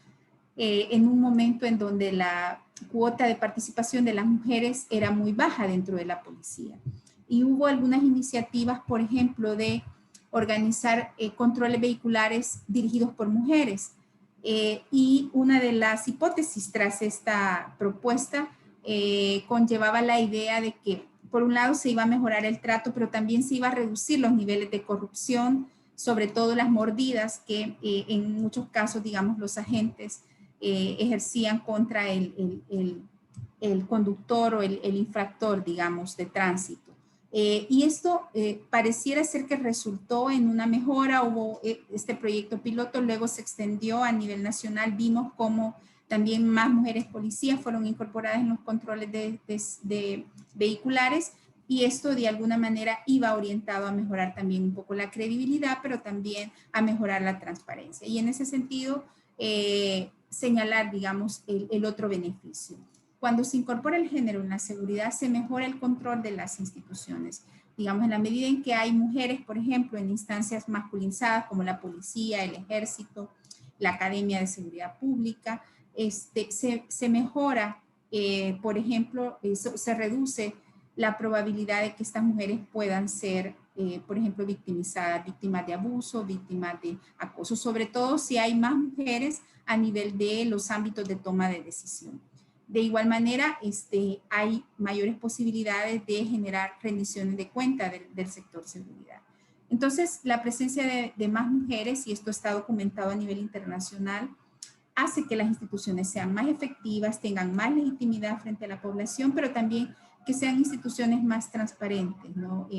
en un momento en donde la cuota de participación de las mujeres era muy baja dentro de la policía. Y hubo algunas iniciativas, por ejemplo, de organizar controles vehiculares dirigidos por mujeres. Y una de las hipótesis tras esta propuesta conllevaba la idea de que, por un lado, se iba a mejorar el trato, pero también se iba a reducir los niveles de corrupción, sobre todo las mordidas que en muchos casos, digamos, los agentes ejercían contra el conductor o el infractor, digamos, de tránsito. Y esto pareciera ser que resultó en una mejora. Hubo este proyecto piloto, luego se extendió a nivel nacional. Vimos cómo también más mujeres policías fueron incorporadas en los controles de vehiculares, y esto de alguna manera iba orientado a mejorar también un poco la credibilidad, pero también a mejorar la transparencia. Y en ese sentido, señalar, digamos, el otro beneficio. Cuando se incorpora el género en la seguridad, se mejora el control de las instituciones. Digamos, en la medida en que hay mujeres, por ejemplo, en instancias masculinizadas como la policía, el ejército, la Academia de Seguridad Pública, se mejora, por ejemplo, se reduce la probabilidad de que estas mujeres puedan ser, por ejemplo, victimizadas, víctimas de abuso, víctimas de acoso, sobre todo si hay más mujeres a nivel de los ámbitos de toma de decisión. De igual manera, hay mayores posibilidades de generar rendiciones de cuenta del sector seguridad. Entonces, la presencia de más mujeres, y esto está documentado a nivel internacional, hace que las instituciones sean más efectivas, tengan más legitimidad frente a la población, pero también que sean instituciones más transparentes, ¿no?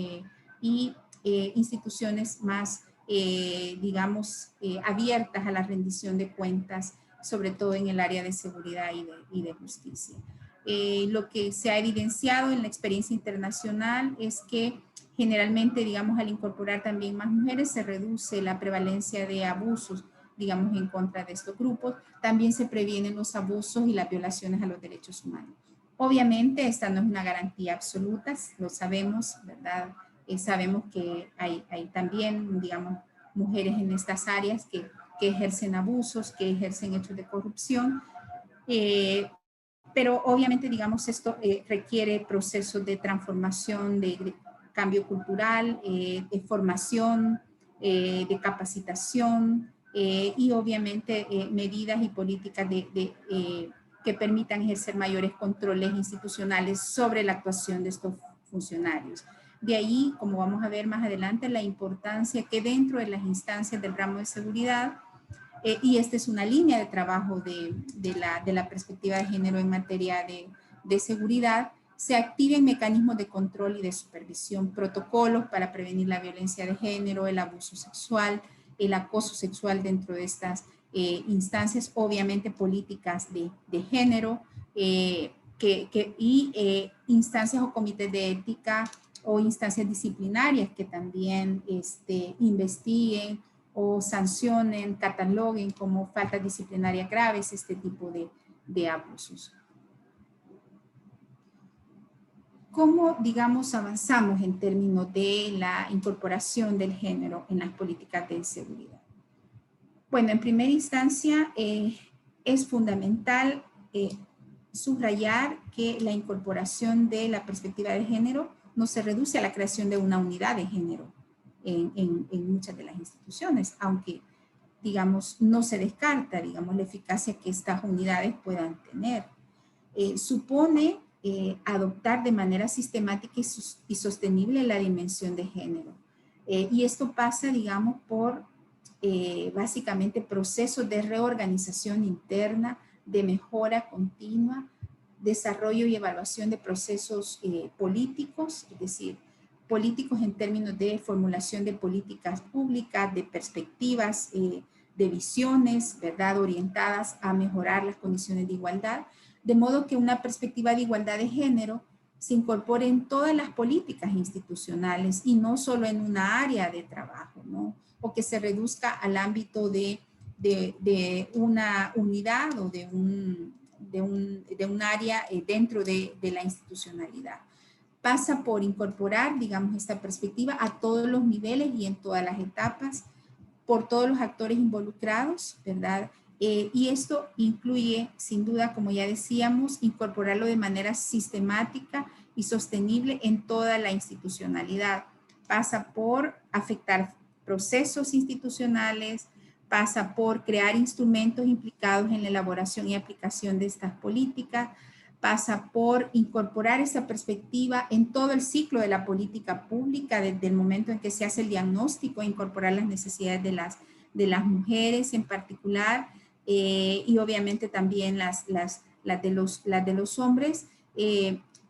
Instituciones más, digamos, abiertas a la rendición de cuentas, sobre todo en el área de seguridad y de justicia. Lo que se ha evidenciado en la experiencia internacional es que generalmente, digamos, al incorporar también más mujeres, se reduce la prevalencia de abusos, digamos, en contra de estos grupos. También se previenen los abusos y las violaciones a los derechos humanos. Obviamente, esta no es una garantía absoluta, lo sabemos, ¿verdad? Sabemos que hay también, digamos, mujeres en estas áreas que ejercen abusos, que ejercen hechos de corrupción, pero obviamente, digamos, esto requiere procesos de transformación, de cambio cultural, de formación, de capacitación, y obviamente medidas y políticas que permitan ejercer mayores controles institucionales sobre la actuación de estos funcionarios. De ahí, como vamos a ver más adelante, la importancia que dentro de las instancias del ramo de seguridad, y esta es una línea de trabajo de la perspectiva de género en materia de seguridad, se activen mecanismos de control y de supervisión, protocolos para prevenir la violencia de género, el abuso sexual, el acoso sexual dentro de estas instancias, obviamente políticas de género, y instancias o comités de ética o instancias disciplinarias que también investiguen o sancionen, cataloguen como faltas disciplinarias graves este tipo de abusos. ¿Cómo, digamos, avanzamos en términos de la incorporación del género en las políticas de seguridad? Bueno, en primera instancia, es fundamental subrayar que la incorporación de la perspectiva de género no se reduce a la creación de una unidad de género en muchas de las instituciones, aunque, digamos, no se descarta, digamos, la eficacia que estas unidades puedan tener. Supone adoptar de manera sistemática y sostenible la dimensión de género. Y esto pasa, digamos, por básicamente procesos de reorganización interna, de mejora continua, desarrollo y evaluación de procesos políticos, es decir, políticos en términos de formulación de políticas públicas, de perspectivas, de visiones, ¿verdad?, orientadas a mejorar las condiciones de igualdad, de modo que una perspectiva de igualdad de género se incorpore en todas las políticas institucionales y no solo en una área de trabajo, ¿no? O que se reduzca al ámbito de una unidad o de un área dentro de la institucionalidad. Pasa por incorporar, digamos, esta perspectiva a todos los niveles y en todas las etapas, por todos los actores involucrados, ¿verdad? Y esto incluye, sin duda, como ya decíamos, incorporarlo de manera sistemática y sostenible en toda la institucionalidad. Pasa por afectar procesos institucionales, pasa por crear instrumentos implicados en la elaboración y aplicación de estas políticas, pasa por incorporar esa perspectiva en todo el ciclo de la política pública, desde el momento en que se hace el diagnóstico, incorporar las necesidades de las mujeres en particular, y obviamente también las de los hombres,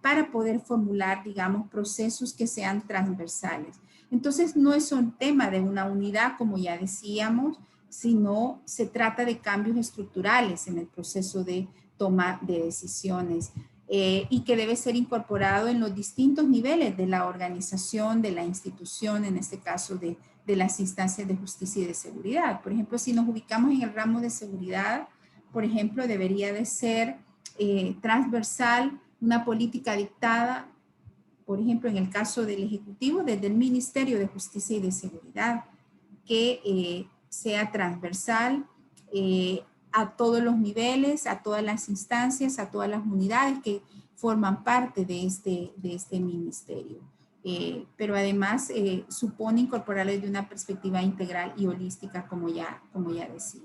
para poder formular, digamos, procesos que sean transversales. Entonces, no es un tema de una unidad, como ya decíamos, sino se trata de cambios estructurales en el proceso de toma de decisiones, y que debe ser incorporado en los distintos niveles de la organización, de la institución, en este caso de las instancias de justicia y de seguridad. Por ejemplo, si nos ubicamos en el ramo de seguridad, por ejemplo, debería de ser transversal una política dictada, por ejemplo, en el caso del Ejecutivo, desde el Ministerio de Justicia y de Seguridad, que sea transversal a todos los niveles, a todas las instancias, a todas las unidades, que forman parte de este ministerio. Pero además supone incorporarlo desde una perspectiva integral y holística, como ya decía.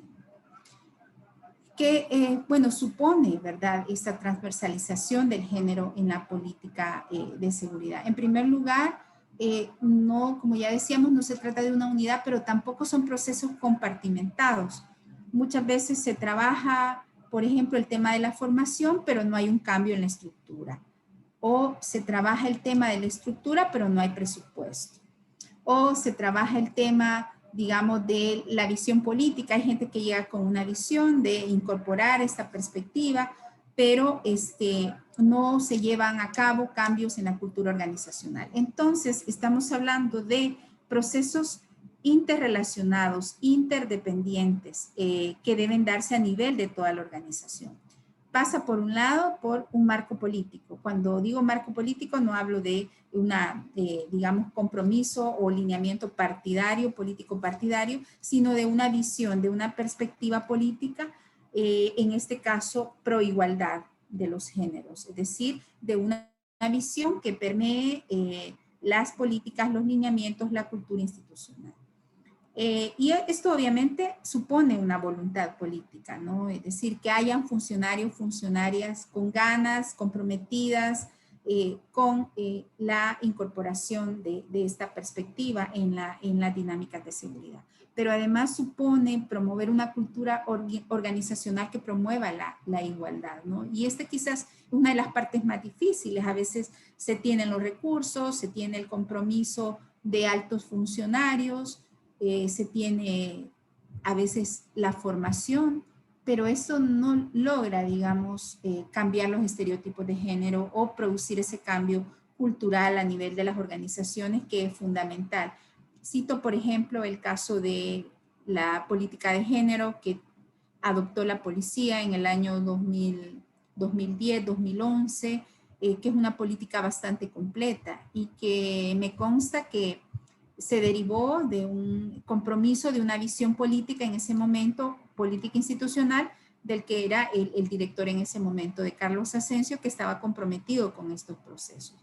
Que, bueno, supone, ¿verdad?, esta transversalización del género en la política de seguridad. En primer lugar, no, como ya decíamos, no se trata de una unidad, pero tampoco son procesos compartimentados. Muchas veces se trabaja, por ejemplo, el tema de la formación, pero no hay un cambio en la estructura. O se trabaja el tema de la estructura, pero no hay presupuesto. O se trabaja el tema, digamos, de la visión política. Hay gente que llega con una visión de incorporar esta perspectiva, pero no se llevan a cabo cambios en la cultura organizacional. Entonces, estamos hablando de procesos interrelacionados, interdependientes, que deben darse a nivel de toda la organización. Pasa por un lado por un marco político. Cuando digo marco político no hablo de digamos, compromiso o lineamiento partidario, político partidario, sino de una visión, de una perspectiva política, en este caso pro igualdad de los géneros, es decir, de una visión que permee las políticas, los lineamientos, la cultura institucional. Y esto obviamente supone una voluntad política, ¿no? Es decir, que hayan funcionarios, funcionarias con ganas, comprometidas con la incorporación de esta perspectiva en la dinámica de seguridad. Pero además supone promover una cultura organizacional que promueva la igualdad, ¿no? Y quizás es una de las partes más difíciles. A veces se tienen los recursos, se tiene el compromiso de altos funcionarios, se tiene a veces la formación, pero eso no logra, digamos, cambiar los estereotipos de género o producir ese cambio cultural a nivel de las organizaciones, que es fundamental. Cito, por ejemplo, el caso de la política de género que adoptó la policía en el año 2010-2011, que es una política bastante completa y que me consta que se derivó de un compromiso, de una visión política en ese momento, política institucional, del que era el director en ese momento, de Carlos Asensio, que estaba comprometido con estos procesos.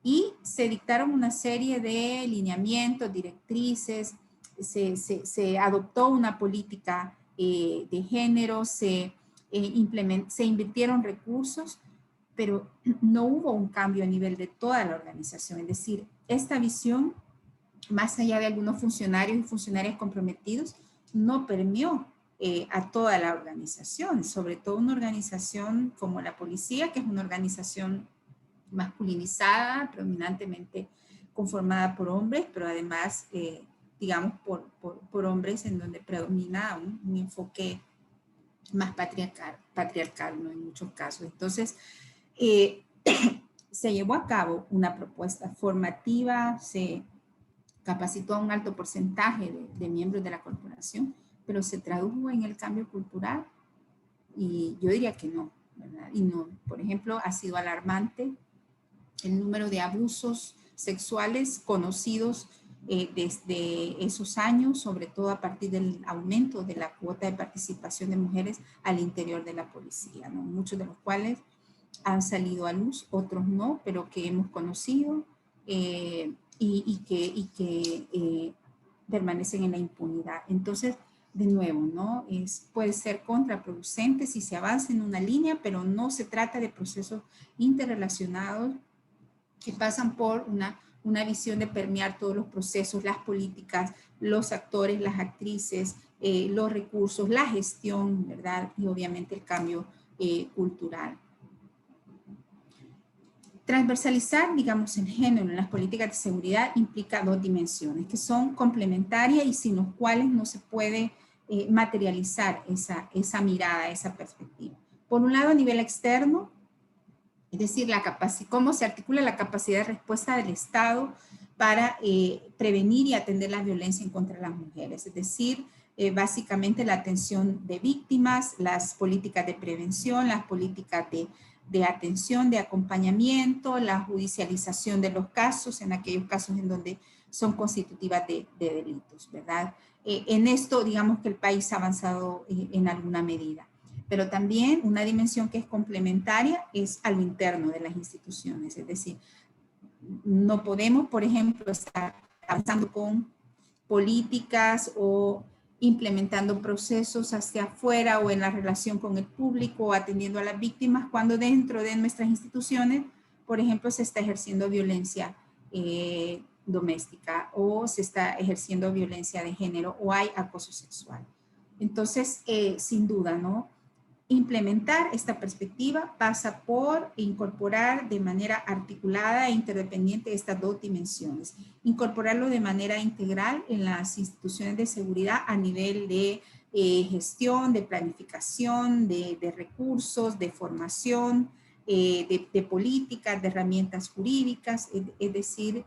Y se dictaron una serie de lineamientos, directrices, se adoptó una política de género, se invirtieron recursos, pero no hubo un cambio a nivel de toda la organización. Es decir, esta visión, más allá de algunos funcionarios y funcionarias comprometidos, no permeó a toda la organización, sobre todo una organización como la policía, que es una organización masculinizada, predominantemente conformada por hombres, pero además, digamos, por hombres en donde predomina un enfoque más patriarcal, ¿no? En muchos casos. Entonces, se llevó a cabo una propuesta formativa, se capacitó a un alto porcentaje de miembros de la corporación, pero se tradujo en el cambio cultural, y yo diría que no, ¿verdad? Y no, por ejemplo, ha sido alarmante el número de abusos sexuales conocidos desde esos años, sobre todo a partir del aumento de la cuota de participación de mujeres al interior de la policía, ¿no? Muchos de los cuales han salido a luz, otros no, pero que hemos conocido y que permanecen en la impunidad. Entonces, de nuevo, ¿no? Puede ser contraproducente si se avanza en una línea, pero no se trata de procesos interrelacionados que pasan por una visión de permear todos los procesos, las políticas, los actores, las actrices, los recursos, la gestión, ¿verdad? Y obviamente el cambio cultural. Transversalizar, digamos, el género en las políticas de seguridad implica dos dimensiones que son complementarias y sin los cuales no se puede materializar esa mirada, esa perspectiva. Por un lado, a nivel externo, es decir, cómo se articula la capacidad de respuesta del Estado para prevenir y atender la violencia en contra de las mujeres. Es decir, básicamente la atención de víctimas, las políticas de prevención, las políticas de atención, de acompañamiento, la judicialización de los casos, en aquellos casos en donde son constitutivas de delitos, ¿verdad? En esto, digamos que el país ha avanzado en alguna medida. Pero también una dimensión que es complementaria es a lo interno de las instituciones. Es decir, no podemos, por ejemplo, estar avanzando con políticas o implementando procesos hacia afuera o en la relación con el público o atendiendo a las víctimas cuando dentro de nuestras instituciones, por ejemplo, se está ejerciendo violencia doméstica o se está ejerciendo violencia de género o hay acoso sexual. Entonces, sin duda, ¿no? Implementar esta perspectiva pasa por incorporar de manera articulada e interdependiente estas dos dimensiones. Incorporarlo de manera integral en las instituciones de seguridad a nivel de gestión, de planificación, de recursos, de formación, de políticas, de herramientas jurídicas, es decir,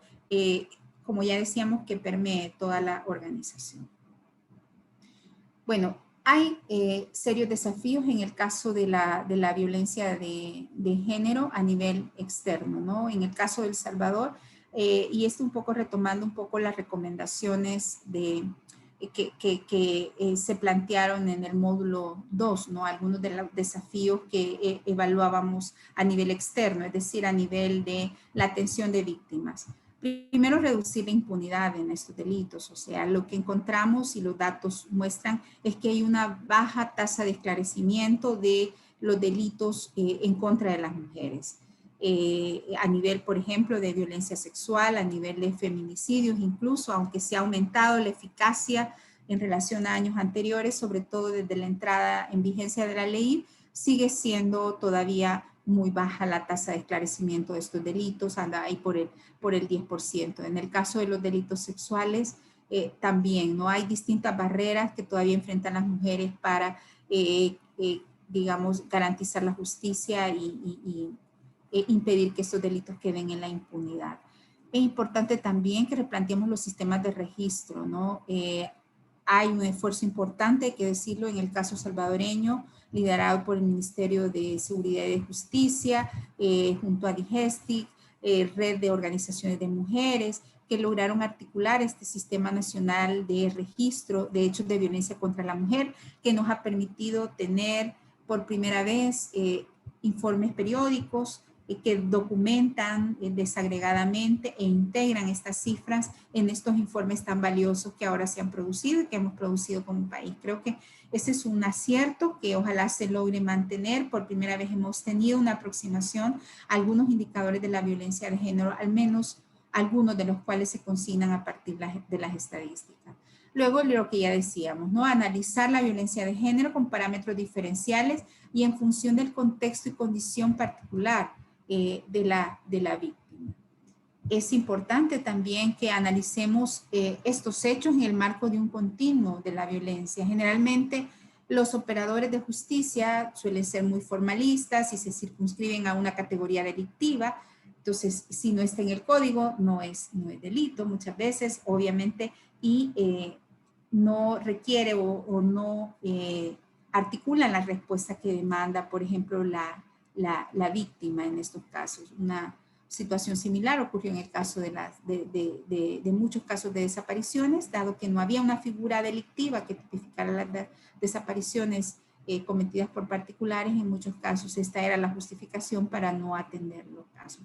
como ya decíamos, que permee toda la organización. Bueno, hay serios desafíos en el caso de la violencia de género a nivel externo, ¿no? En el caso de El Salvador, y esto un poco retomando un poco las recomendaciones que se plantearon en el módulo 2, ¿no? Algunos de los desafíos que evaluábamos a nivel externo, es decir, a nivel de la atención de víctimas. Primero, reducir la impunidad en estos delitos. O sea, lo que encontramos y los datos muestran es que hay una baja tasa de esclarecimiento de los delitos en contra de las mujeres. A nivel, por ejemplo, de violencia sexual, a nivel de feminicidios, incluso, aunque se ha aumentado la eficacia en relación a años anteriores, sobre todo desde la entrada en vigencia de la ley, sigue siendo todavía muy baja la tasa de esclarecimiento de estos delitos, anda ahí por el 10%. En el caso de los delitos sexuales, también, ¿no? Hay distintas barreras que todavía enfrentan las mujeres para, digamos, garantizar la justicia y impedir que estos delitos queden en la impunidad. Es importante también que replanteemos los sistemas de registro, ¿no? Hay un esfuerzo importante, hay que decirlo, en el caso salvadoreño, liderado por el Ministerio de Seguridad y de Justicia, junto a Digestic, red de organizaciones de mujeres, que lograron articular este Sistema Nacional de Registro de Hechos de Violencia contra la Mujer, que nos ha permitido tener por primera vez informes periódicos que documentan desagregadamente e integran estas cifras en estos informes tan valiosos que ahora se han producido y que hemos producido como país. Creo que ese es un acierto que ojalá se logre mantener. Por primera vez hemos tenido una aproximación a algunos indicadores de la violencia de género, al menos algunos de los cuales se consignan a partir de las estadísticas. Luego, lo que ya decíamos, ¿no? Analizar la violencia de género con parámetros diferenciales y en función del contexto y condición particular de la víctima. Es importante también que analicemos estos hechos en el marco de un continuo de la violencia. Generalmente los operadores de justicia suelen ser muy formalistas y se circunscriben a una categoría delictiva. Entonces, si no está en el código, no es delito muchas veces, obviamente, y no requiere o no articula la respuesta que demanda, por ejemplo, la víctima en estos casos. Una situación similar ocurrió en el caso de muchos casos de desapariciones, dado que no había una figura delictiva que tipificara las desapariciones cometidas por particulares. En muchos casos esta era la justificación para no atender los casos.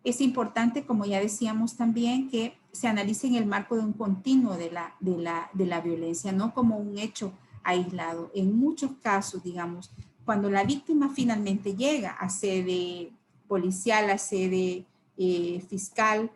Es importante, como ya decíamos también, que se analice en el marco de un continuo de la violencia, no como un hecho aislado. En muchos casos, digamos, cuando la víctima finalmente llega a sede policial, a sede fiscal,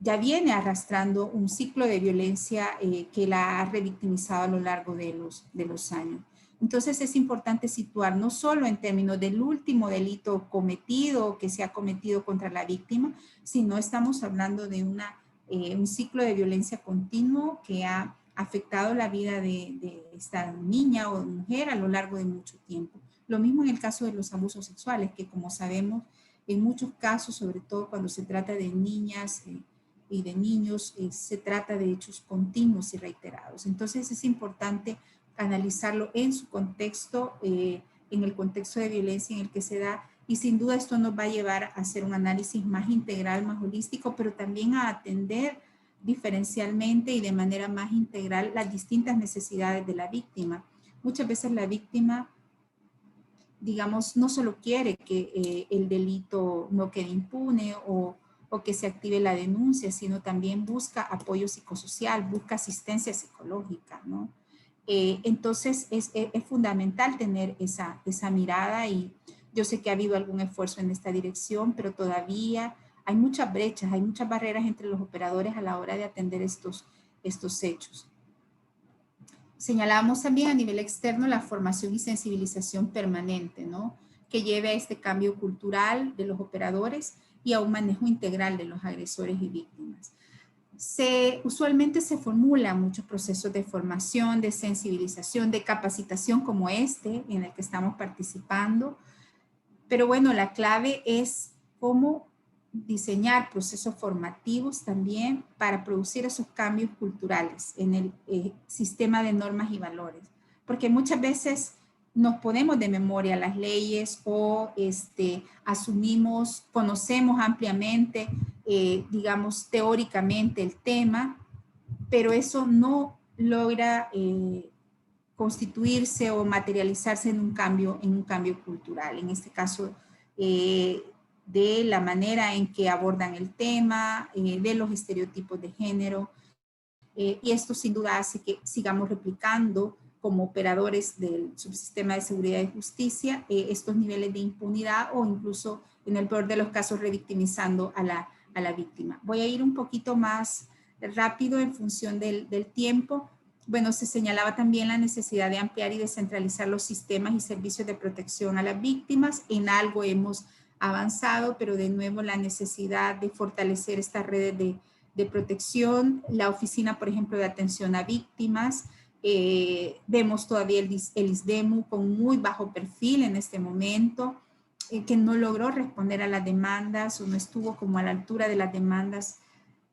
ya viene arrastrando un ciclo de violencia que la ha revictimizado a lo largo de los años. Entonces es importante situar no solo en términos del último delito cometido que se ha cometido contra la víctima, sino estamos hablando de un ciclo de violencia continuo que ha afectado la vida de esta niña o mujer a lo largo de mucho tiempo. Lo mismo en el caso de los abusos sexuales, que como sabemos, en muchos casos, sobre todo cuando se trata de niñas y de niños, se trata de hechos continuos y reiterados. Entonces es importante analizarlo en su contexto, en el contexto de violencia en el que se da, y sin duda esto nos va a llevar a hacer un análisis más integral, más holístico, pero también a atender diferencialmente y de manera más integral las distintas necesidades de la víctima. Muchas veces la víctima digamos, no solo quiere que el delito no quede impune o que se active la denuncia, sino también busca apoyo psicosocial, busca asistencia psicológica, ¿no? Entonces es fundamental tener esa mirada, y yo sé que ha habido algún esfuerzo en esta dirección, pero todavía hay muchas brechas, hay muchas barreras entre los operadores a la hora de atender estos hechos. Señalamos también a nivel externo la formación y sensibilización permanente, ¿no? Que lleve a este cambio cultural de los operadores y a un manejo integral de los agresores y víctimas. Usualmente se formulan muchos procesos de formación, de sensibilización, de capacitación como este en el que estamos participando, pero bueno, la clave es cómo diseñar procesos formativos también para producir esos cambios culturales en el sistema de normas y valores, porque muchas veces nos ponemos de memoria las leyes o asumimos, conocemos ampliamente, digamos, teóricamente el tema, pero eso no logra constituirse o materializarse en un cambio cultural. En este caso, de la manera en que abordan el tema, de los estereotipos de género, y esto sin duda hace que sigamos replicando como operadores del subsistema de seguridad y justicia estos niveles de impunidad, o incluso en el peor de los casos revictimizando a la víctima. Voy a ir un poquito más rápido en función del tiempo. Bueno, se señalaba también la necesidad de ampliar y descentralizar los sistemas y servicios de protección a las víctimas. En algo hemos avanzado, pero de nuevo la necesidad de fortalecer estas redes de protección. La oficina, por ejemplo, de atención a víctimas, vemos todavía el ISDEMU con muy bajo perfil en este momento, que no logró responder a las demandas o no estuvo como a la altura de las demandas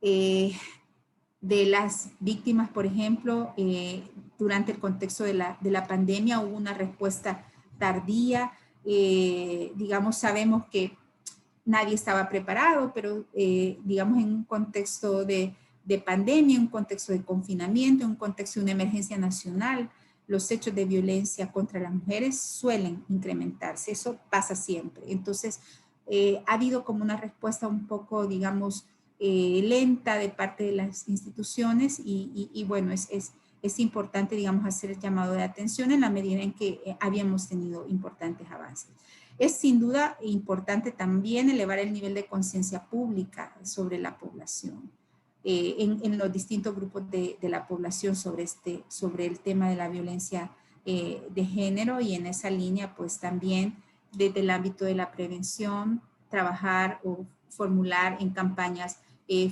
de las víctimas. Por ejemplo, durante el contexto de la pandemia hubo una respuesta tardía. Digamos, sabemos que nadie estaba preparado, pero digamos en un contexto de pandemia, en un contexto de confinamiento, en un contexto de una emergencia nacional, los hechos de violencia contra las mujeres suelen incrementarse. Eso pasa siempre. Entonces, ha habido como una respuesta un poco, digamos, lenta de parte de las instituciones, y bueno, es importante, digamos, hacer el llamado de atención en la medida en que habíamos tenido importantes avances. Es sin duda importante también elevar el nivel de conciencia pública sobre la población, en los distintos grupos de la población sobre el tema de la violencia de género, y en esa línea pues también desde el ámbito de la prevención trabajar o formular en campañas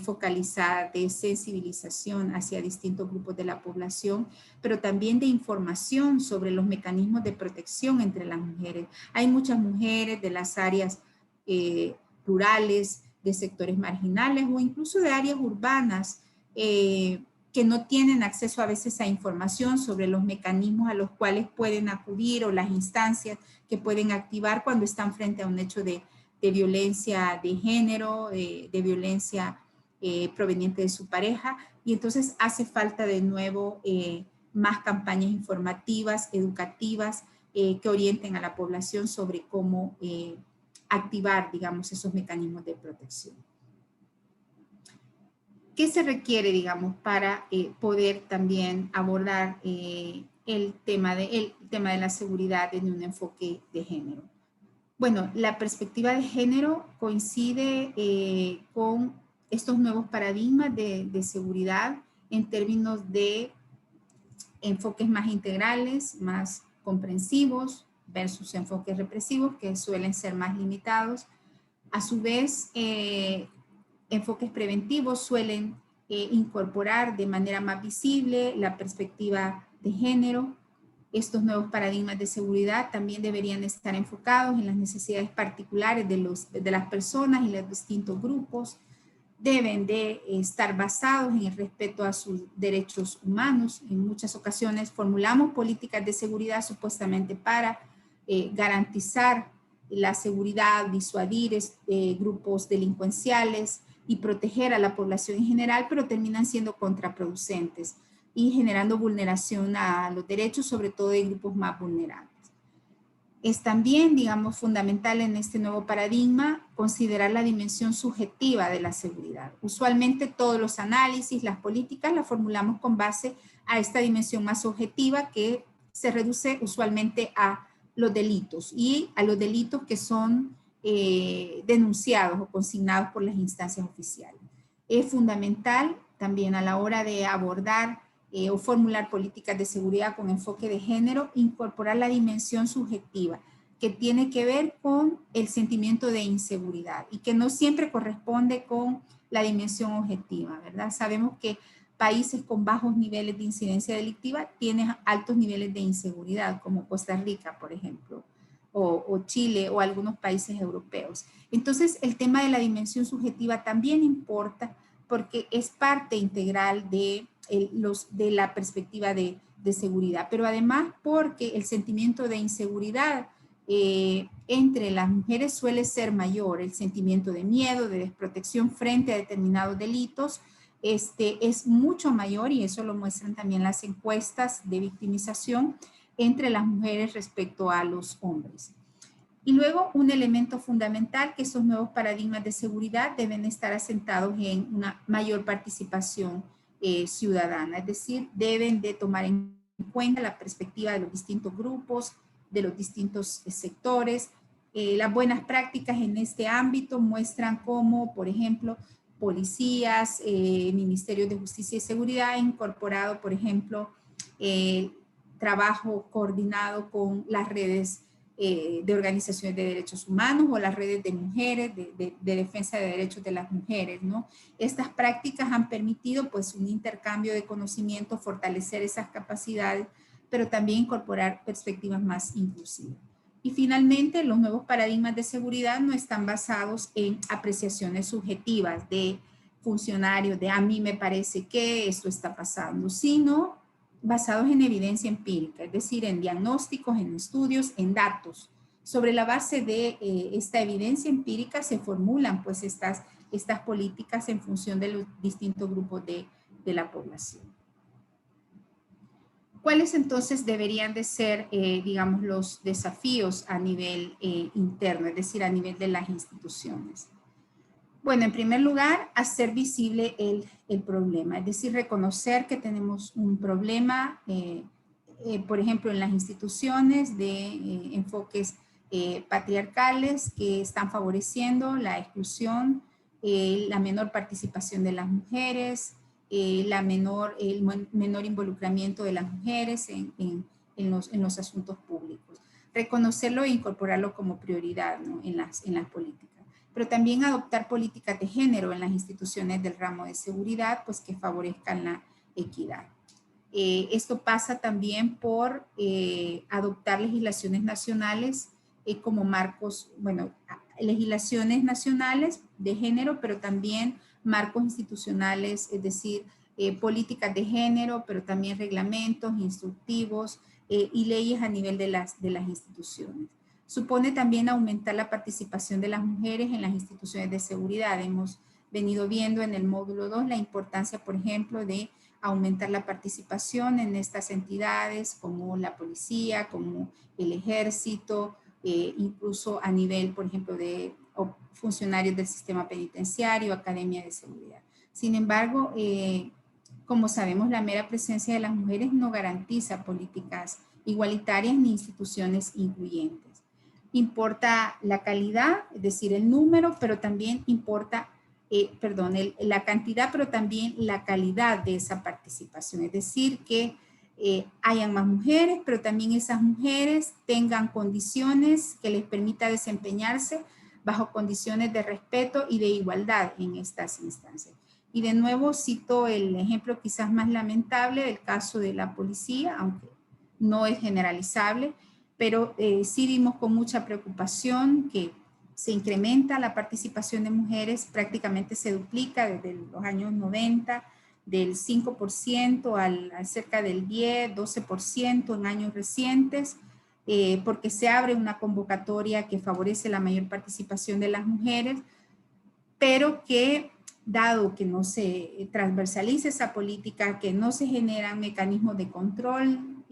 focalizadas de sensibilización hacia distintos grupos de la población, pero también de información sobre los mecanismos de protección entre las mujeres. Hay muchas mujeres de las áreas rurales, de sectores marginales o incluso de áreas urbanas que no tienen acceso a veces a información sobre los mecanismos a los cuales pueden acudir o las instancias que pueden activar cuando están frente a un hecho de violencia de género, de violencia proveniente de su pareja, y entonces hace falta de nuevo más campañas informativas, educativas, que orienten a la población sobre cómo activar, digamos, esos mecanismos de protección. ¿Qué se requiere, digamos, para poder también abordar el tema de la seguridad en un enfoque de género? Bueno, la perspectiva de género coincide con estos nuevos paradigmas de seguridad en términos de enfoques más integrales, más comprensivos versus enfoques represivos que suelen ser más limitados. A su vez, enfoques preventivos suelen incorporar de manera más visible la perspectiva de género. Estos nuevos paradigmas de seguridad también deberían estar enfocados en las necesidades particulares de las personas y los distintos grupos. Deben de estar basados en el respeto a sus derechos humanos. En muchas ocasiones formulamos políticas de seguridad supuestamente para garantizar la seguridad, disuadir grupos delincuenciales y proteger a la población en general, pero terminan siendo contraproducentes y generando vulneración a los derechos, sobre todo de grupos más vulnerables. Es también, digamos, fundamental en este nuevo paradigma considerar la dimensión subjetiva de la seguridad. Usualmente todos los análisis, las políticas, las formulamos con base a esta dimensión más subjetiva que se reduce usualmente a los delitos y a los delitos que son denunciados o consignados por las instancias oficiales. Es fundamental también a la hora de abordar o formular políticas de seguridad con enfoque de género, incorporar la dimensión subjetiva que tiene que ver con el sentimiento de inseguridad y que no siempre corresponde con la dimensión objetiva, ¿verdad? Sabemos que países con bajos niveles de incidencia delictiva tienen altos niveles de inseguridad, como Costa Rica, por ejemplo, o Chile o algunos países europeos. Entonces, el tema de la dimensión subjetiva también importa porque es parte integral de la perspectiva de seguridad, pero además porque el sentimiento de inseguridad entre las mujeres suele ser mayor, el sentimiento de miedo, de desprotección frente a determinados delitos, es mucho mayor, y eso lo muestran también las encuestas de victimización entre las mujeres respecto a los hombres. Y luego un elemento fundamental, que esos nuevos paradigmas de seguridad deben estar asentados en una mayor participación ciudadana, es decir, deben de tomar en cuenta la perspectiva de los distintos grupos, de los distintos sectores. Las buenas prácticas en este ámbito muestran cómo, por ejemplo, policías, ministerios de justicia y seguridad han incorporado, por ejemplo, trabajo coordinado con las redes de organizaciones de derechos humanos o las redes de mujeres, de defensa de derechos de las mujeres, ¿no? Estas prácticas han permitido pues un intercambio de conocimiento, fortalecer esas capacidades, pero también incorporar perspectivas más inclusivas. Y finalmente, los nuevos paradigmas de seguridad no están basados en apreciaciones subjetivas de funcionarios, de a mí me parece que esto está pasando, sino basados en evidencia empírica, es decir, en diagnósticos, en estudios, en datos. Sobre la base de esta evidencia empírica se formulan pues estas políticas en función de los distintos grupos de la población. ¿Cuáles entonces deberían de ser, digamos, los desafíos a nivel interno, es decir, a nivel de las instituciones? Bueno, en primer lugar, hacer visible el problema, es decir, reconocer que tenemos un problema, por ejemplo, en las instituciones de enfoques patriarcales que están favoreciendo la exclusión, la menor participación de las mujeres, el menor involucramiento de las mujeres en los asuntos públicos. Reconocerlo e incorporarlo como prioridad, ¿no? en las políticas. Pero también adoptar políticas de género en las instituciones del ramo de seguridad, pues que favorezcan la equidad. Esto pasa también por adoptar legislaciones nacionales como marcos, bueno, legislaciones nacionales de género, pero también marcos institucionales, es decir, políticas de género, pero también reglamentos, instructivos y leyes a nivel de las instituciones. Supone también aumentar la participación de las mujeres en las instituciones de seguridad. Hemos venido viendo en el módulo 2 la importancia, por ejemplo, de aumentar la participación en estas entidades como la policía, como el ejército, incluso a nivel, por ejemplo, de funcionarios del sistema penitenciario, academia de seguridad. Sin embargo, como sabemos, la mera presencia de las mujeres no garantiza políticas igualitarias ni instituciones incluyentes. Importa la calidad, es decir, el número, pero también importa, la cantidad, pero también la calidad de esa participación. Es decir, que hayan más mujeres, pero también esas mujeres tengan condiciones que les permita desempeñarse bajo condiciones de respeto y de igualdad en estas instancias. Y de nuevo cito el ejemplo quizás más lamentable del caso de la policía, aunque no es generalizable, pero sí vimos con mucha preocupación que se incrementa la participación de mujeres, prácticamente se duplica desde los años 90, del 5% al cerca del 10, 12% en años recientes, porque se abre una convocatoria que favorece la mayor participación de las mujeres, pero que dado que no se transversaliza esa política, que no se generan mecanismos de control,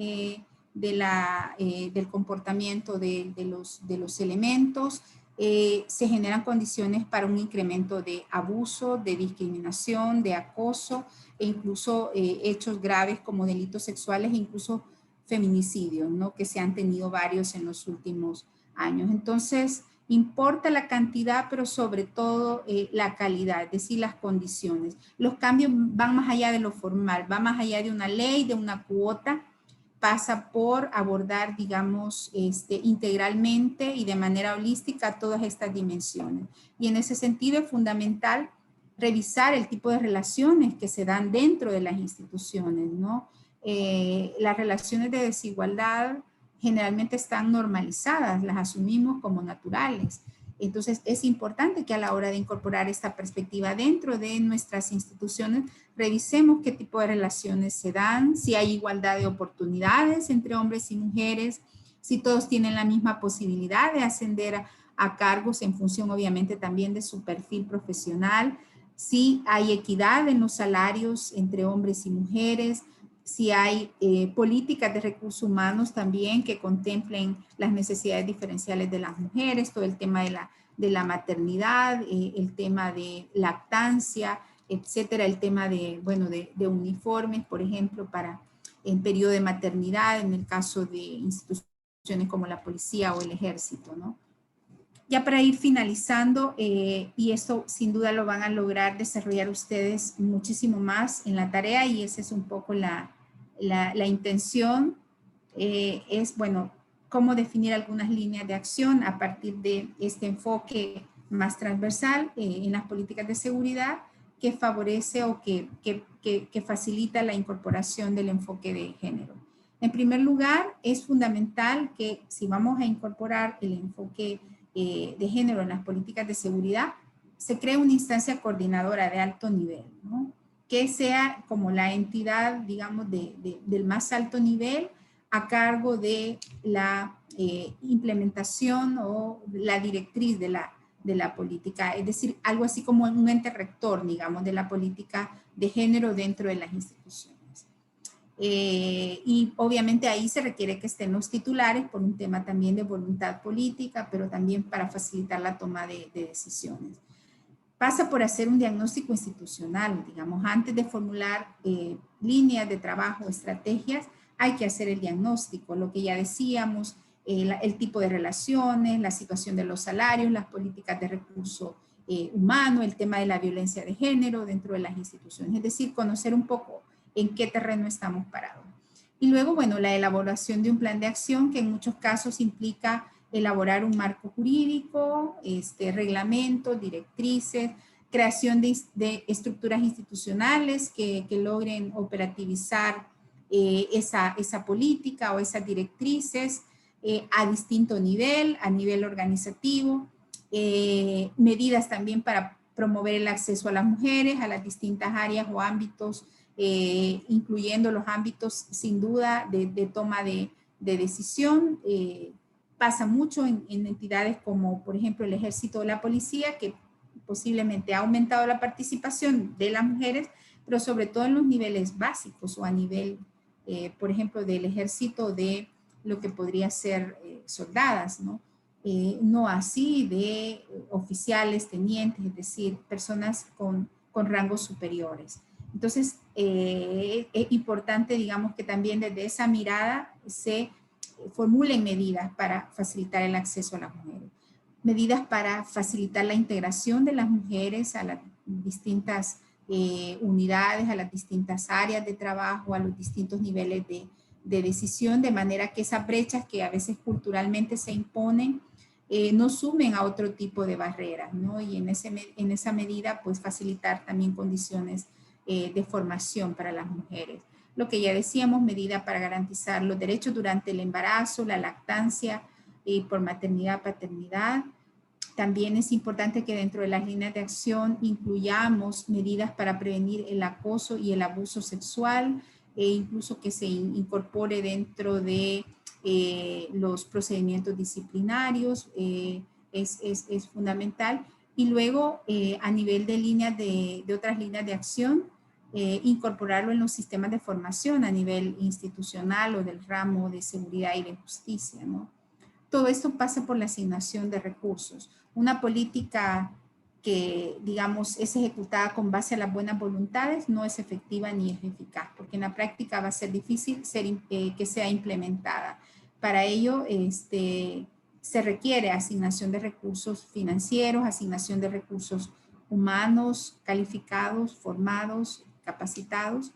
del comportamiento de los elementos. Se generan condiciones para un incremento de abuso, de discriminación, de acoso e incluso hechos graves como delitos sexuales e incluso feminicidios, ¿no? Que se han tenido varios en los últimos años. Entonces, importa la cantidad, pero sobre todo la calidad, es decir, las condiciones. Los cambios van más allá de lo formal, va más allá de una ley, de una cuota, pasa por abordar, digamos, integralmente y de manera holística todas estas dimensiones. Y en ese sentido es fundamental revisar el tipo de relaciones que se dan dentro de las instituciones, ¿no? Las relaciones de desigualdad generalmente están normalizadas, las asumimos como naturales. Entonces es importante que a la hora de incorporar esta perspectiva dentro de nuestras instituciones, revisemos qué tipo de relaciones se dan, si hay igualdad de oportunidades entre hombres y mujeres, si todos tienen la misma posibilidad de ascender a cargos en función obviamente también de su perfil profesional, si hay equidad en los salarios entre hombres y mujeres, si hay políticas de recursos humanos también que contemplen las necesidades diferenciales de las mujeres, todo el tema de la maternidad, el tema de lactancia, etcétera, el tema de uniformes, por ejemplo, para en periodo de maternidad, en el caso de instituciones como la policía o el ejército, ¿no? Ya para ir finalizando, y esto sin duda lo van a lograr desarrollar ustedes muchísimo más en la tarea, y esa es un poco la intención, es, bueno, cómo definir algunas líneas de acción a partir de este enfoque más transversal en las políticas de seguridad que favorece o que facilita la incorporación del enfoque de género. En primer lugar, es fundamental que si vamos a incorporar el enfoque de género en las políticas de seguridad, se cree una instancia coordinadora de alto nivel, ¿no? Que sea como la entidad, digamos, del más alto nivel a cargo de la implementación o la directriz de la política, es decir, algo así como un ente rector, digamos, de la política de género dentro de las instituciones. Y obviamente ahí se requiere que estén los titulares por un tema también de voluntad política, pero también para facilitar la toma de decisiones. Pasa por hacer un diagnóstico institucional, digamos, antes de formular líneas de trabajo, estrategias, hay que hacer el diagnóstico, lo que ya decíamos, el tipo de relaciones, la situación de los salarios, las políticas de recurso humano, el tema de la violencia de género dentro de las instituciones, es decir, conocer un poco en qué terreno estamos parados. Y luego, bueno, la elaboración de un plan de acción que en muchos casos implica elaborar un marco jurídico, reglamentos, directrices, creación de estructuras institucionales que logren operativizar esa política o esas directrices a distinto nivel, a nivel organizativo, medidas también para promover el acceso a las mujeres a las distintas áreas o ámbitos, incluyendo los ámbitos sin duda de toma de decisión. Pasa mucho en entidades como por ejemplo el ejército o la policía, que posiblemente ha aumentado la participación de las mujeres, pero sobre todo en los niveles básicos o a nivel, por ejemplo, del ejército de lo que podría ser soldadas, ¿no? No así de oficiales, tenientes, es decir, personas con rangos superiores. Entonces, es importante, digamos, que también desde esa mirada se formulen medidas para facilitar el acceso a las mujeres. Medidas para facilitar la integración de las mujeres a las distintas unidades, a las distintas áreas de trabajo, a los distintos niveles de decisión, de manera que esas brechas que a veces culturalmente se imponen no sumen a otro tipo de barreras, ¿no? Y en esa medida, pues facilitar también condiciones de formación para las mujeres. Lo que ya decíamos, medida para garantizar los derechos durante el embarazo, la lactancia por maternidad, paternidad. También es importante que dentro de las líneas de acción incluyamos medidas para prevenir el acoso y el abuso sexual, e incluso que se incorpore dentro de los procedimientos disciplinarios, es fundamental. Y luego a nivel de líneas de otras líneas de acción, incorporarlo en los sistemas de formación a nivel institucional o del ramo de seguridad y de justicia, ¿no? Todo esto pasa por la asignación de recursos. Una política que, digamos, es ejecutada con base a las buenas voluntades no es efectiva ni es eficaz, porque en la práctica va a ser difícil que sea implementada. Para ello, se requiere asignación de recursos financieros, asignación de recursos humanos, calificados, formados, capacitados.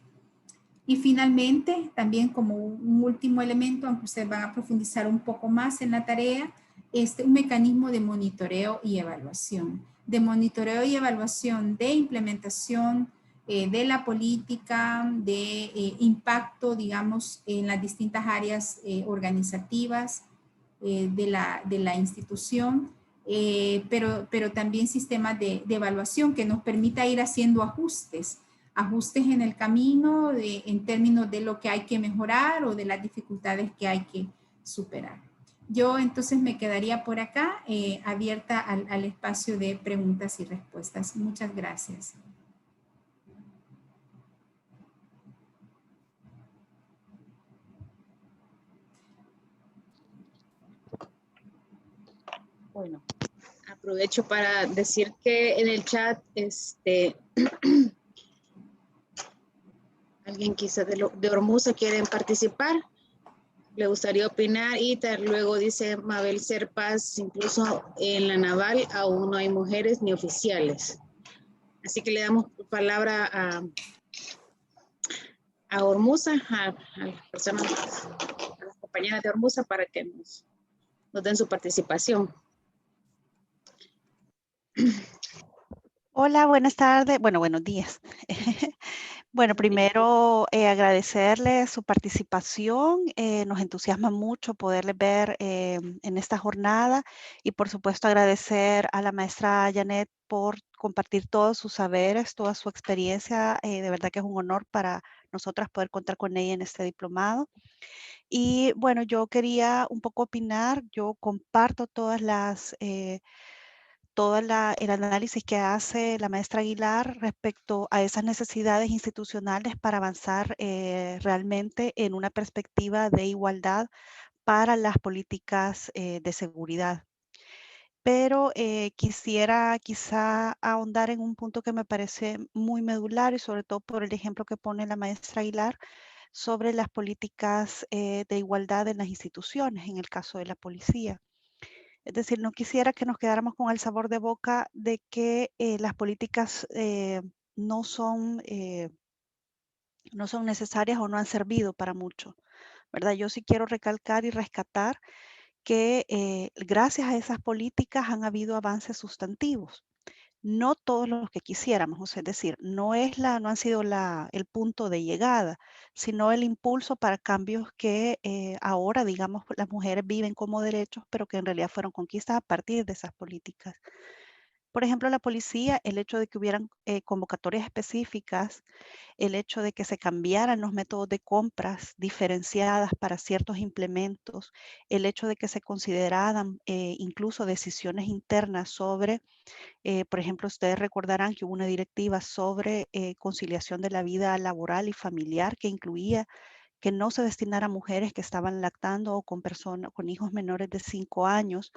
Y finalmente, también como un último elemento, aunque ustedes van a profundizar un poco más en la tarea, un mecanismo de monitoreo y evaluación. De monitoreo y evaluación de implementación de la política, de impacto, digamos, en las distintas áreas organizativas de la institución, pero también sistemas de evaluación que nos permita ir haciendo ajustes en el camino en términos de lo que hay que mejorar o de las dificultades que hay que superar. Yo entonces me quedaría por acá abierta al espacio de preguntas y respuestas. Muchas gracias. Bueno, aprovecho para decir que en el chat, alguien quizá de Hormuza quieren participar, le gustaría opinar, y luego dice Mabel Serpas, incluso en la naval aún no hay mujeres ni oficiales. Así que le damos palabra a Hormuza, a las personas, a las compañeras de Hormuza para que nos den su participación. Hola, buenas tardes. Bueno, buenos días. Bueno, primero agradecerles su participación. Nos entusiasma mucho poderles ver en esta jornada y por supuesto agradecer a la maestra Janet por compartir todos sus saberes, toda su experiencia. De verdad que es un honor para nosotras poder contar con ella en este diplomado. Y bueno, yo quería un poco opinar. Yo comparto todo el análisis que hace la maestra Aguilar respecto a esas necesidades institucionales para avanzar realmente en una perspectiva de igualdad para las políticas de seguridad. Pero quisiera quizá ahondar en un punto que me parece muy medular y sobre todo por el ejemplo que pone la maestra Aguilar sobre las políticas de igualdad en las instituciones, en el caso de la policía. Es decir, no quisiera que nos quedáramos con el sabor de boca de que las políticas no son necesarias o no han servido para mucho, ¿verdad? Yo sí quiero recalcar y rescatar que gracias a esas políticas han habido avances sustantivos. No todos los que quisiéramos, o sea, es decir, no han sido el punto de llegada, sino el impulso para cambios que ahora, digamos, las mujeres viven como derechos, pero que en realidad fueron conquistas a partir de esas políticas. Por ejemplo, la policía, el hecho de que hubieran convocatorias específicas, el hecho de que se cambiaran los métodos de compras diferenciadas para ciertos implementos, el hecho de que se consideraran incluso decisiones internas sobre por ejemplo, ustedes recordarán que hubo una directiva sobre conciliación de la vida laboral y familiar que incluía que no se destinara a mujeres que estaban lactando o con hijos menores de 5 años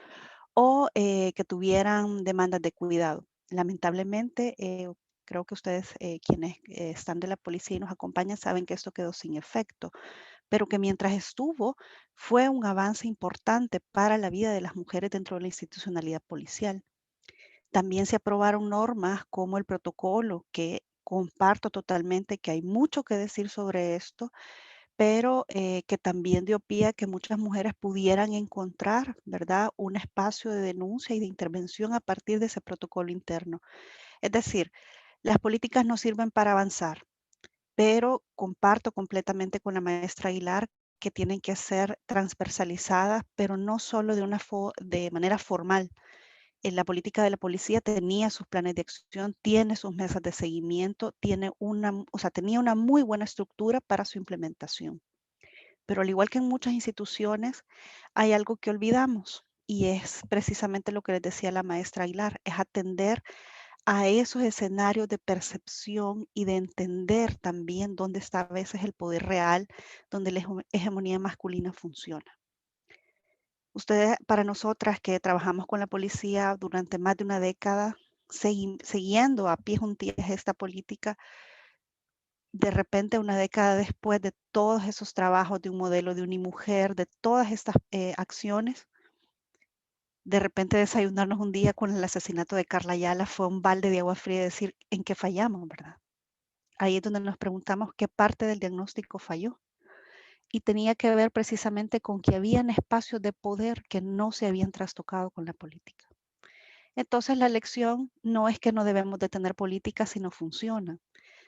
o que tuvieran demandas de cuidado. Lamentablemente, creo que ustedes quienes están de la policía y nos acompañan saben que esto quedó sin efecto, pero que mientras estuvo fue un avance importante para la vida de las mujeres dentro de la institucionalidad policial. También se aprobaron normas como el protocolo, que comparto totalmente que hay mucho que decir sobre esto, pero que también dio pie a que muchas mujeres pudieran encontrar, ¿verdad?, un espacio de denuncia y de intervención a partir de ese protocolo interno. Es decir, las políticas no sirven para avanzar, pero comparto completamente con la maestra Aguilar que tienen que ser transversalizadas, pero no solo de manera formal. En la política de la policía tenía sus planes de acción, tiene sus mesas de seguimiento, tenía una muy buena estructura para su implementación. Pero al igual que en muchas instituciones, hay algo que olvidamos y es precisamente lo que les decía la maestra Aguilar, es atender a esos escenarios de percepción y de entender también dónde está a veces el poder real, donde la hegemonía masculina funciona. Ustedes, para nosotras que trabajamos con la policía durante más de una década, siguiendo a pie juntillas esta política, de repente una década después de todos esos trabajos de un modelo de Unimujer, de todas estas acciones, de repente desayunarnos un día con el asesinato de Carla Ayala fue un balde de agua fría y decir en qué fallamos, ¿verdad? Ahí es donde nos preguntamos qué parte del diagnóstico falló. Y tenía que ver precisamente con que habían espacios de poder que no se habían trastocado con la política. Entonces la lección no es que no debemos de tener políticas si no funcionan,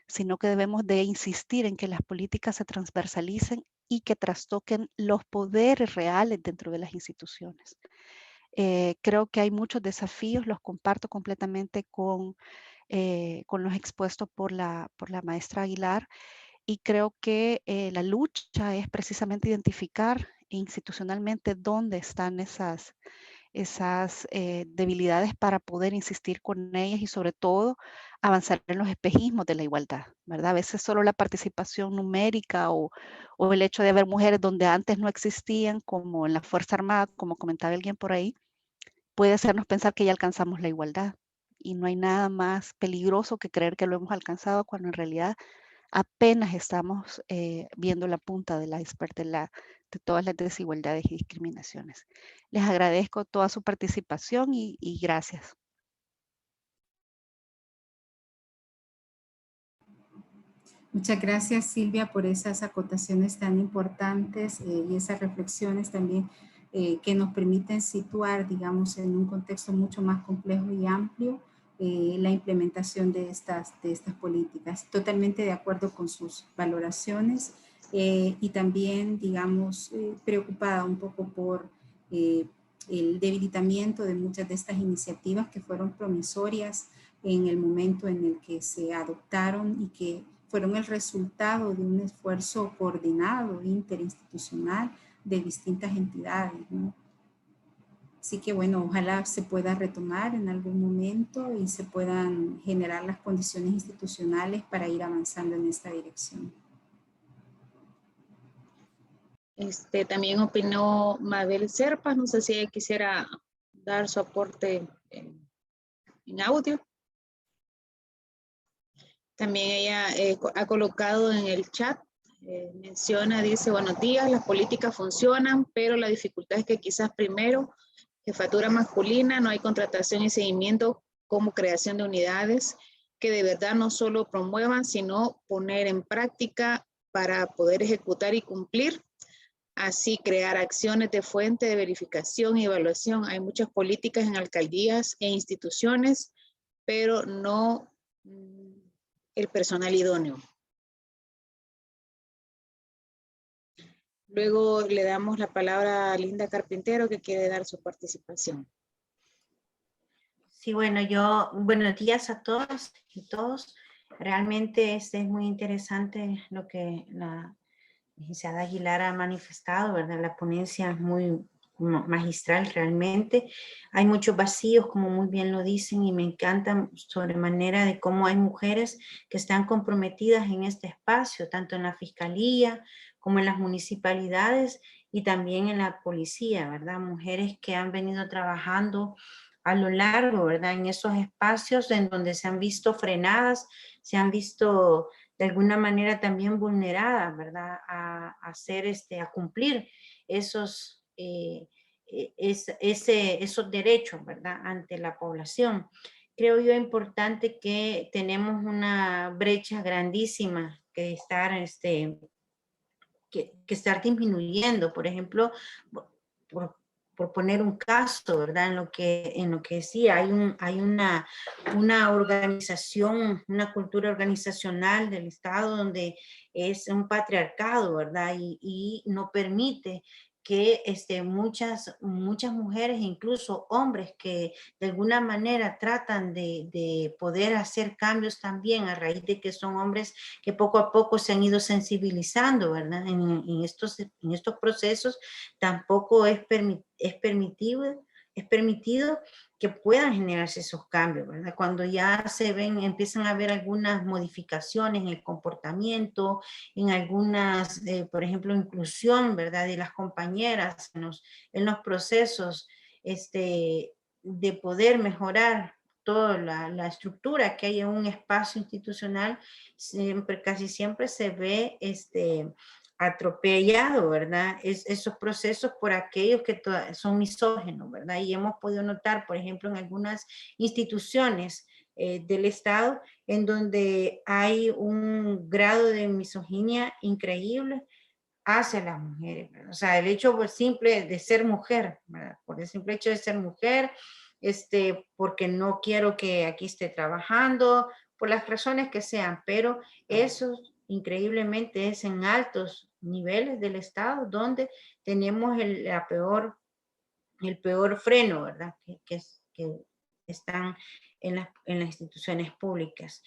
sino que debemos de insistir en que las políticas se transversalicen y que trastoquen los poderes reales dentro de las instituciones. Creo que hay muchos desafíos, los comparto completamente con los expuestos por la maestra Aguilar, y creo que la lucha es precisamente identificar institucionalmente dónde están esas debilidades para poder insistir con ellas y sobre todo avanzar en los espejismos de la igualdad, ¿verdad? A veces solo la participación numérica o el hecho de haber mujeres donde antes no existían, como en la Fuerza Armada, como comentaba alguien por ahí, puede hacernos pensar que ya alcanzamos la igualdad. Y no hay nada más peligroso que creer que lo hemos alcanzado cuando en realidad apenas estamos viendo la punta del iceberg de todas las desigualdades y discriminaciones. Les agradezco toda su participación y gracias. Muchas gracias, Silvia, por esas acotaciones tan importantes y esas reflexiones también que nos permiten situar, digamos, en un contexto mucho más complejo y amplio la implementación de estas políticas. Totalmente de acuerdo con sus valoraciones y también, digamos, preocupada un poco por el debilitamiento de muchas de estas iniciativas que fueron promisorias en el momento en el que se adoptaron y que fueron el resultado de un esfuerzo coordinado, interinstitucional de distintas entidades, ¿no? Así que bueno, ojalá se pueda retomar en algún momento y se puedan generar las condiciones institucionales para ir avanzando en esta dirección. También opinó Mabel Serpas, no sé si ella quisiera dar su aporte en audio. También ella ha colocado en el chat, menciona, dice, buenos días, las políticas funcionan, pero la dificultad es que quizás primero, jefatura masculina, no hay contratación y seguimiento como creación de unidades que de verdad no solo promuevan, sino poner en práctica para poder ejecutar y cumplir. Así crear acciones de fuente de verificación y evaluación. Hay muchas políticas en alcaldías e instituciones, pero no el personal idóneo. Luego le damos la palabra a Linda Carpintero, que quiere dar su participación. Sí, bueno, buenos días a todos y todos. Realmente es muy interesante lo que la licenciada Aguilar ha manifestado, ¿verdad? La ponencia es muy magistral realmente. Hay muchos vacíos, como muy bien lo dicen, y me encanta sobremanera de cómo hay mujeres que están comprometidas en este espacio, tanto en la fiscalía como en las municipalidades y también en la policía, ¿verdad? Mujeres que han venido trabajando a lo largo, ¿verdad? En esos espacios en donde se han visto frenadas, se han visto de alguna manera también vulneradas, ¿verdad? A cumplir esos, esos derechos, ¿verdad? Ante la población. Creo yo importante que tenemos una brecha grandísima que estar, que estar disminuyendo. Por ejemplo, por poner un caso, ¿verdad? En lo que decía, hay una organización, una cultura organizacional del Estado donde es un patriarcado, ¿verdad? Y no permite que muchas mujeres, incluso hombres que de alguna manera tratan de poder hacer cambios también a raíz de que son hombres que poco a poco se han ido sensibilizando, ¿verdad? En estos procesos tampoco es permitido es permitido que puedan generarse esos cambios, ¿verdad? Cuando ya se ven, empiezan a haber algunas modificaciones en el comportamiento, en algunas, por ejemplo, inclusión, ¿verdad? De las compañeras en los procesos de poder mejorar toda la estructura que hay en un espacio institucional, casi siempre se ve atropellado, ¿verdad? Esos procesos por aquellos que son misógenos, ¿verdad? Y hemos podido notar, por ejemplo, en algunas instituciones del Estado, en donde hay un grado de misoginia increíble hacia las mujeres, ¿verdad? O sea, el hecho simple de ser mujer, ¿verdad? Por el simple hecho de ser mujer, porque no quiero que aquí esté trabajando, por las razones que sean, pero eso increíblemente es en altos niveles del Estado donde tenemos el peor freno, ¿verdad? Que están en las instituciones públicas.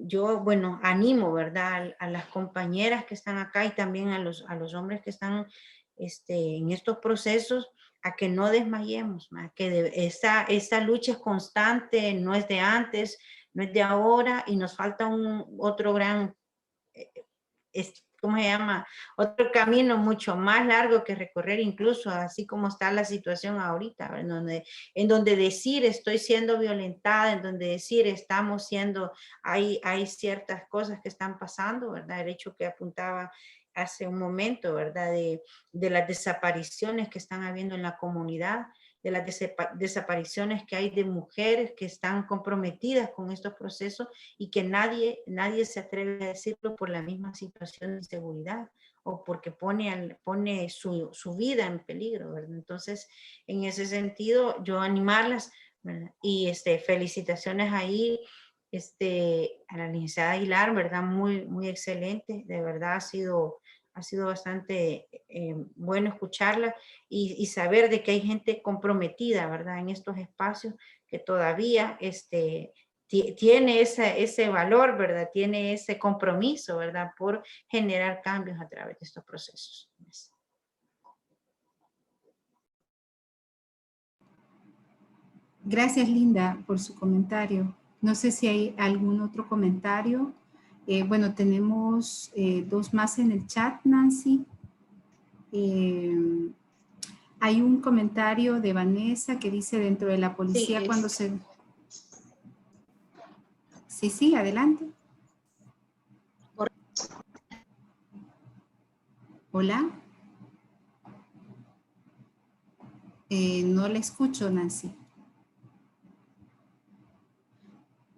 Yo, bueno, animo, ¿verdad? A las compañeras que están acá y también a los hombres que están en estos procesos, a que no desmayemos, que esta lucha es constante, no es de antes, no es de ahora, y nos falta otro gran, ¿cómo se llama? Otro camino mucho más largo que recorrer, incluso así como está la situación ahorita, en donde decir estoy siendo violentada, en donde decir estamos siendo, hay ciertas cosas que están pasando, ¿verdad? El hecho que apuntaba hace un momento, ¿verdad? De las desapariciones que están habiendo en la comunidad, de las desapariciones que hay de mujeres que están comprometidas con estos procesos y que nadie se atreve a decirlo por la misma situación de inseguridad o porque pone su vida en peligro, ¿verdad? Entonces, en ese sentido, yo animarlas, ¿verdad? Y felicitaciones ahí a la licenciada Aguilar, ¿verdad? Muy, muy excelente, de verdad ha sido bastante bueno escucharla y saber de que hay gente comprometida, ¿verdad? En estos espacios que todavía tiene ese valor, ¿verdad? Tiene ese compromiso, ¿verdad? Por generar cambios a través de estos procesos. Gracias, Linda, por su comentario. No sé si hay algún otro comentario. Bueno, tenemos 2 más en el chat, Nancy. Hay un comentario de Vanessa que dice dentro de la policía Sí, cuando se... Sí, adelante. Hola. No la escucho, Nancy.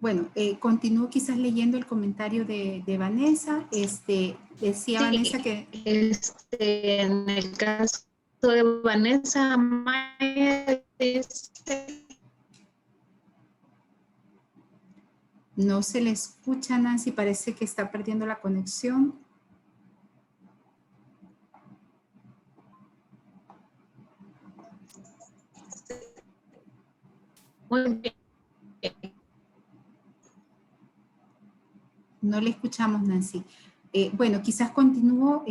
Bueno, continúo quizás leyendo el comentario de Vanessa. Decía sí, Vanessa que... en el caso de Vanessa Maya, no se le escucha, Nancy, parece que está perdiendo la conexión. muy bien. No le escuchamos, Nancy. Bueno, quizás continúo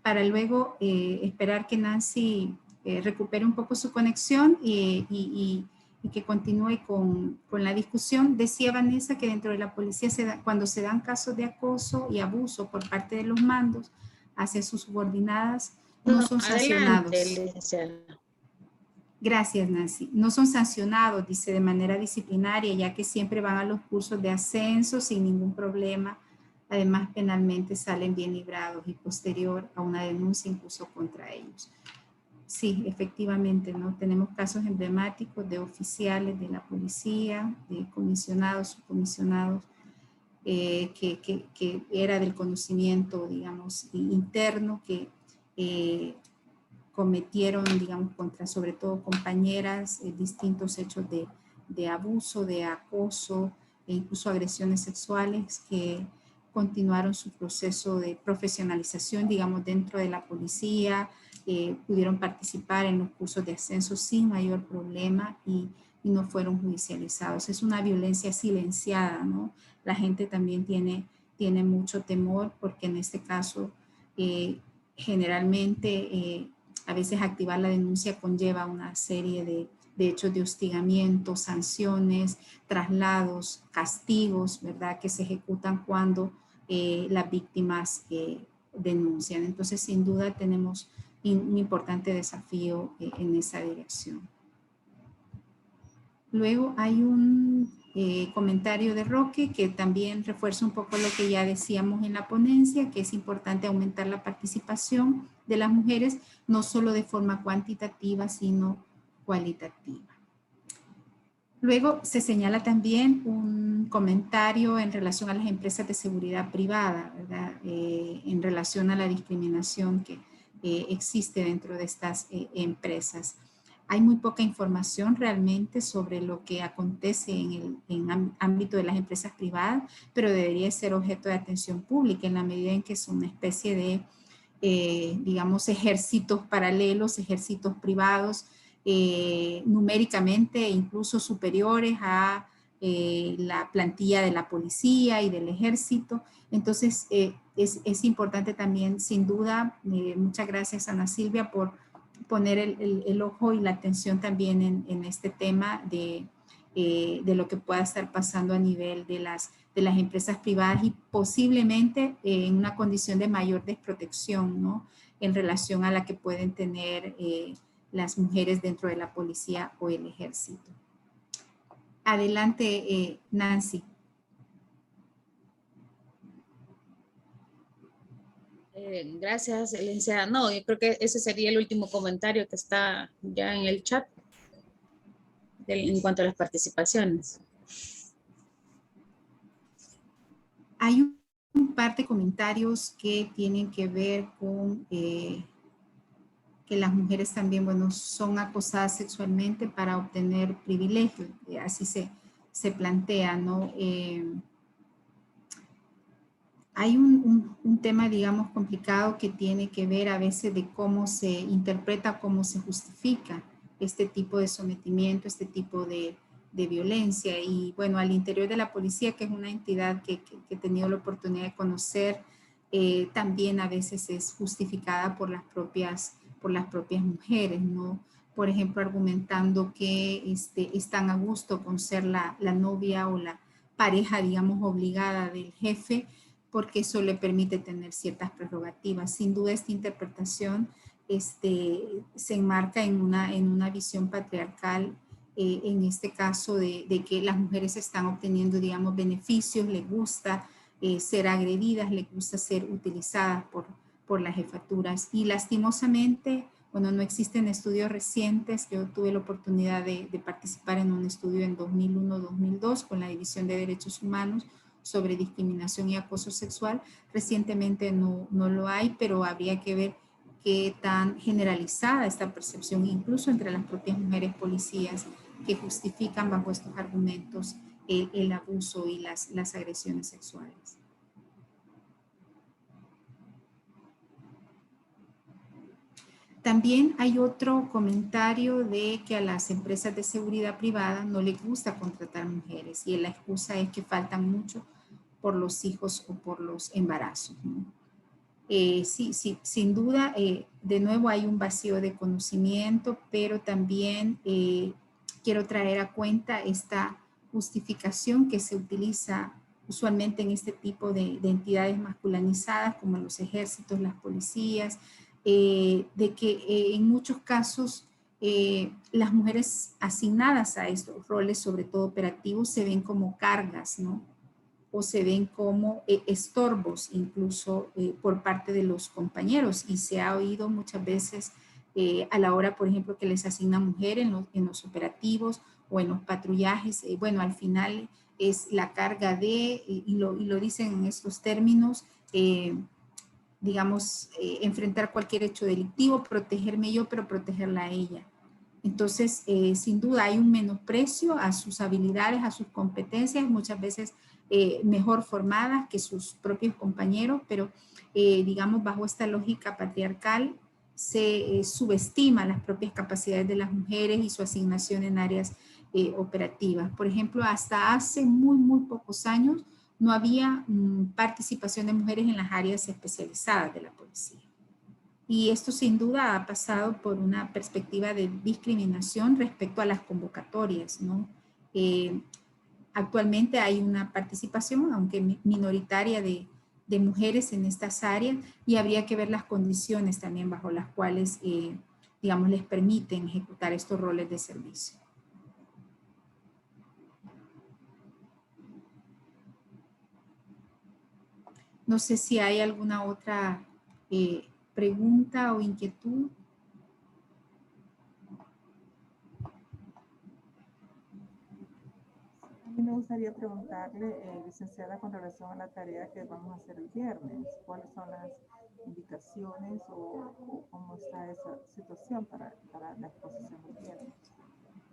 para luego esperar que Nancy recupere un poco su conexión y que continúe con la discusión. Decía Vanessa que dentro de la policía, cuando se dan casos de acoso y abuso por parte de los mandos hacia sus subordinadas, no son sancionados. Adelante, licenciada. Gracias, Nancy. No son sancionados, dice, de manera disciplinaria, ya que siempre van a los cursos de ascenso sin ningún problema. Además, penalmente salen bien librados y posterior a una denuncia incluso contra ellos. Sí, efectivamente, ¿no? Tenemos casos emblemáticos de oficiales de la policía, de comisionados, subcomisionados, que era del conocimiento, digamos, interno, que cometieron, digamos, contra sobre todo compañeras, distintos hechos de abuso, de acoso e incluso agresiones sexuales que continuaron su proceso de profesionalización, digamos, dentro de la policía, pudieron participar en los cursos de ascenso sin mayor problema y no fueron judicializados. Es una violencia silenciada, ¿no? La gente también tiene mucho temor porque en este caso generalmente A veces activar la denuncia conlleva una serie de hechos de hostigamiento, sanciones, traslados, castigos, ¿verdad? Que se ejecutan cuando las víctimas denuncian. Entonces, sin duda, tenemos un importante desafío en esa dirección. Luego hay un comentario de Roque que también refuerza un poco lo que ya decíamos en la ponencia, que es importante aumentar la participación de las mujeres, no solo de forma cuantitativa, sino cualitativa. Luego se señala también un comentario en relación a las empresas de seguridad privada, ¿verdad? En relación a la discriminación que existe dentro de estas empresas. Hay muy poca información realmente sobre lo que acontece en el ámbito de las empresas privadas, pero debería ser objeto de atención pública en la medida en que es una especie de, digamos, ejércitos paralelos, ejércitos privados, numéricamente incluso superiores a la plantilla de la policía y del ejército. Entonces, es importante también, sin duda, muchas gracias Ana Silvia por poner el ojo y la atención también en este tema de lo que pueda estar pasando a nivel de las empresas privadas y posiblemente en una condición de mayor desprotección, ¿no? En relación a la que pueden tener las mujeres dentro de la policía o el ejército. Adelante, Nancy. Gracias, licenciada. No, yo creo que ese sería el último comentario que está ya en el chat en cuanto a las participaciones. Hay un par de comentarios que tienen que ver con que las mujeres también, bueno, son acosadas sexualmente para obtener privilegios. Así se plantea, ¿no? Hay un tema, digamos, complicado que tiene que ver a veces de cómo se interpreta, cómo se justifica este tipo de sometimiento, este tipo de violencia. Y bueno, al interior de la policía, que es una entidad que he tenido la oportunidad de conocer, también a veces es justificada por las propias mujeres, ¿no? Por ejemplo, argumentando que están a gusto con ser la novia o la pareja, digamos, obligada del jefe, porque eso le permite tener ciertas prerrogativas. Sin duda, esta interpretación se enmarca en una visión patriarcal, en este caso de que las mujeres están obteniendo, digamos, beneficios, les gusta ser agredidas, les gusta ser utilizadas por las jefaturas. Y lastimosamente, bueno, no existen estudios recientes. Yo tuve la oportunidad de participar en un estudio en 2001-2002 con la División de Derechos Humanos sobre discriminación y acoso sexual. Recientemente no lo hay, pero habría que ver qué tan generalizada esta percepción, incluso entre las propias mujeres policías, que justifican bajo estos argumentos el abuso y las agresiones sexuales. También hay otro comentario de que a las empresas de seguridad privada no les gusta contratar mujeres y la excusa es que faltan mucho por los hijos o por los embarazos, ¿no? Sí, sin duda, de nuevo hay un vacío de conocimiento, pero también quiero traer a cuenta esta justificación que se utiliza usualmente en este tipo de entidades masculinizadas como los ejércitos, las policías, de que en muchos casos las mujeres asignadas a estos roles, sobre todo operativos, se ven como cargas, ¿no? O se ven como estorbos incluso por parte de los compañeros. Y se ha oído muchas veces a la hora, por ejemplo, que les asignan mujer en los operativos o en los patrullajes. Bueno, al final es la carga de, y lo dicen en estos términos, digamos, enfrentar cualquier hecho delictivo, protegerme yo, pero protegerla a ella. Entonces, sin duda hay un menosprecio a sus habilidades, a sus competencias, muchas veces mejor formadas que sus propios compañeros, pero digamos, bajo esta lógica patriarcal se subestima las propias capacidades de las mujeres y su asignación en áreas operativas. Por ejemplo, hasta hace muy pocos años no había participación de mujeres en las áreas especializadas de la policía. Y esto sin duda ha pasado por una perspectiva de discriminación respecto a las convocatorias, ¿no? Actualmente hay una participación, aunque minoritaria, de mujeres en estas áreas, y habría que ver las condiciones también bajo las cuales, digamos, les permiten ejecutar estos roles de servicio. No sé si hay alguna otra pregunta o inquietud. A mí me gustaría preguntarle, licenciada, con relación a la tarea que vamos a hacer el viernes. ¿Cuáles son las indicaciones o cómo está esa situación para la exposición del viernes?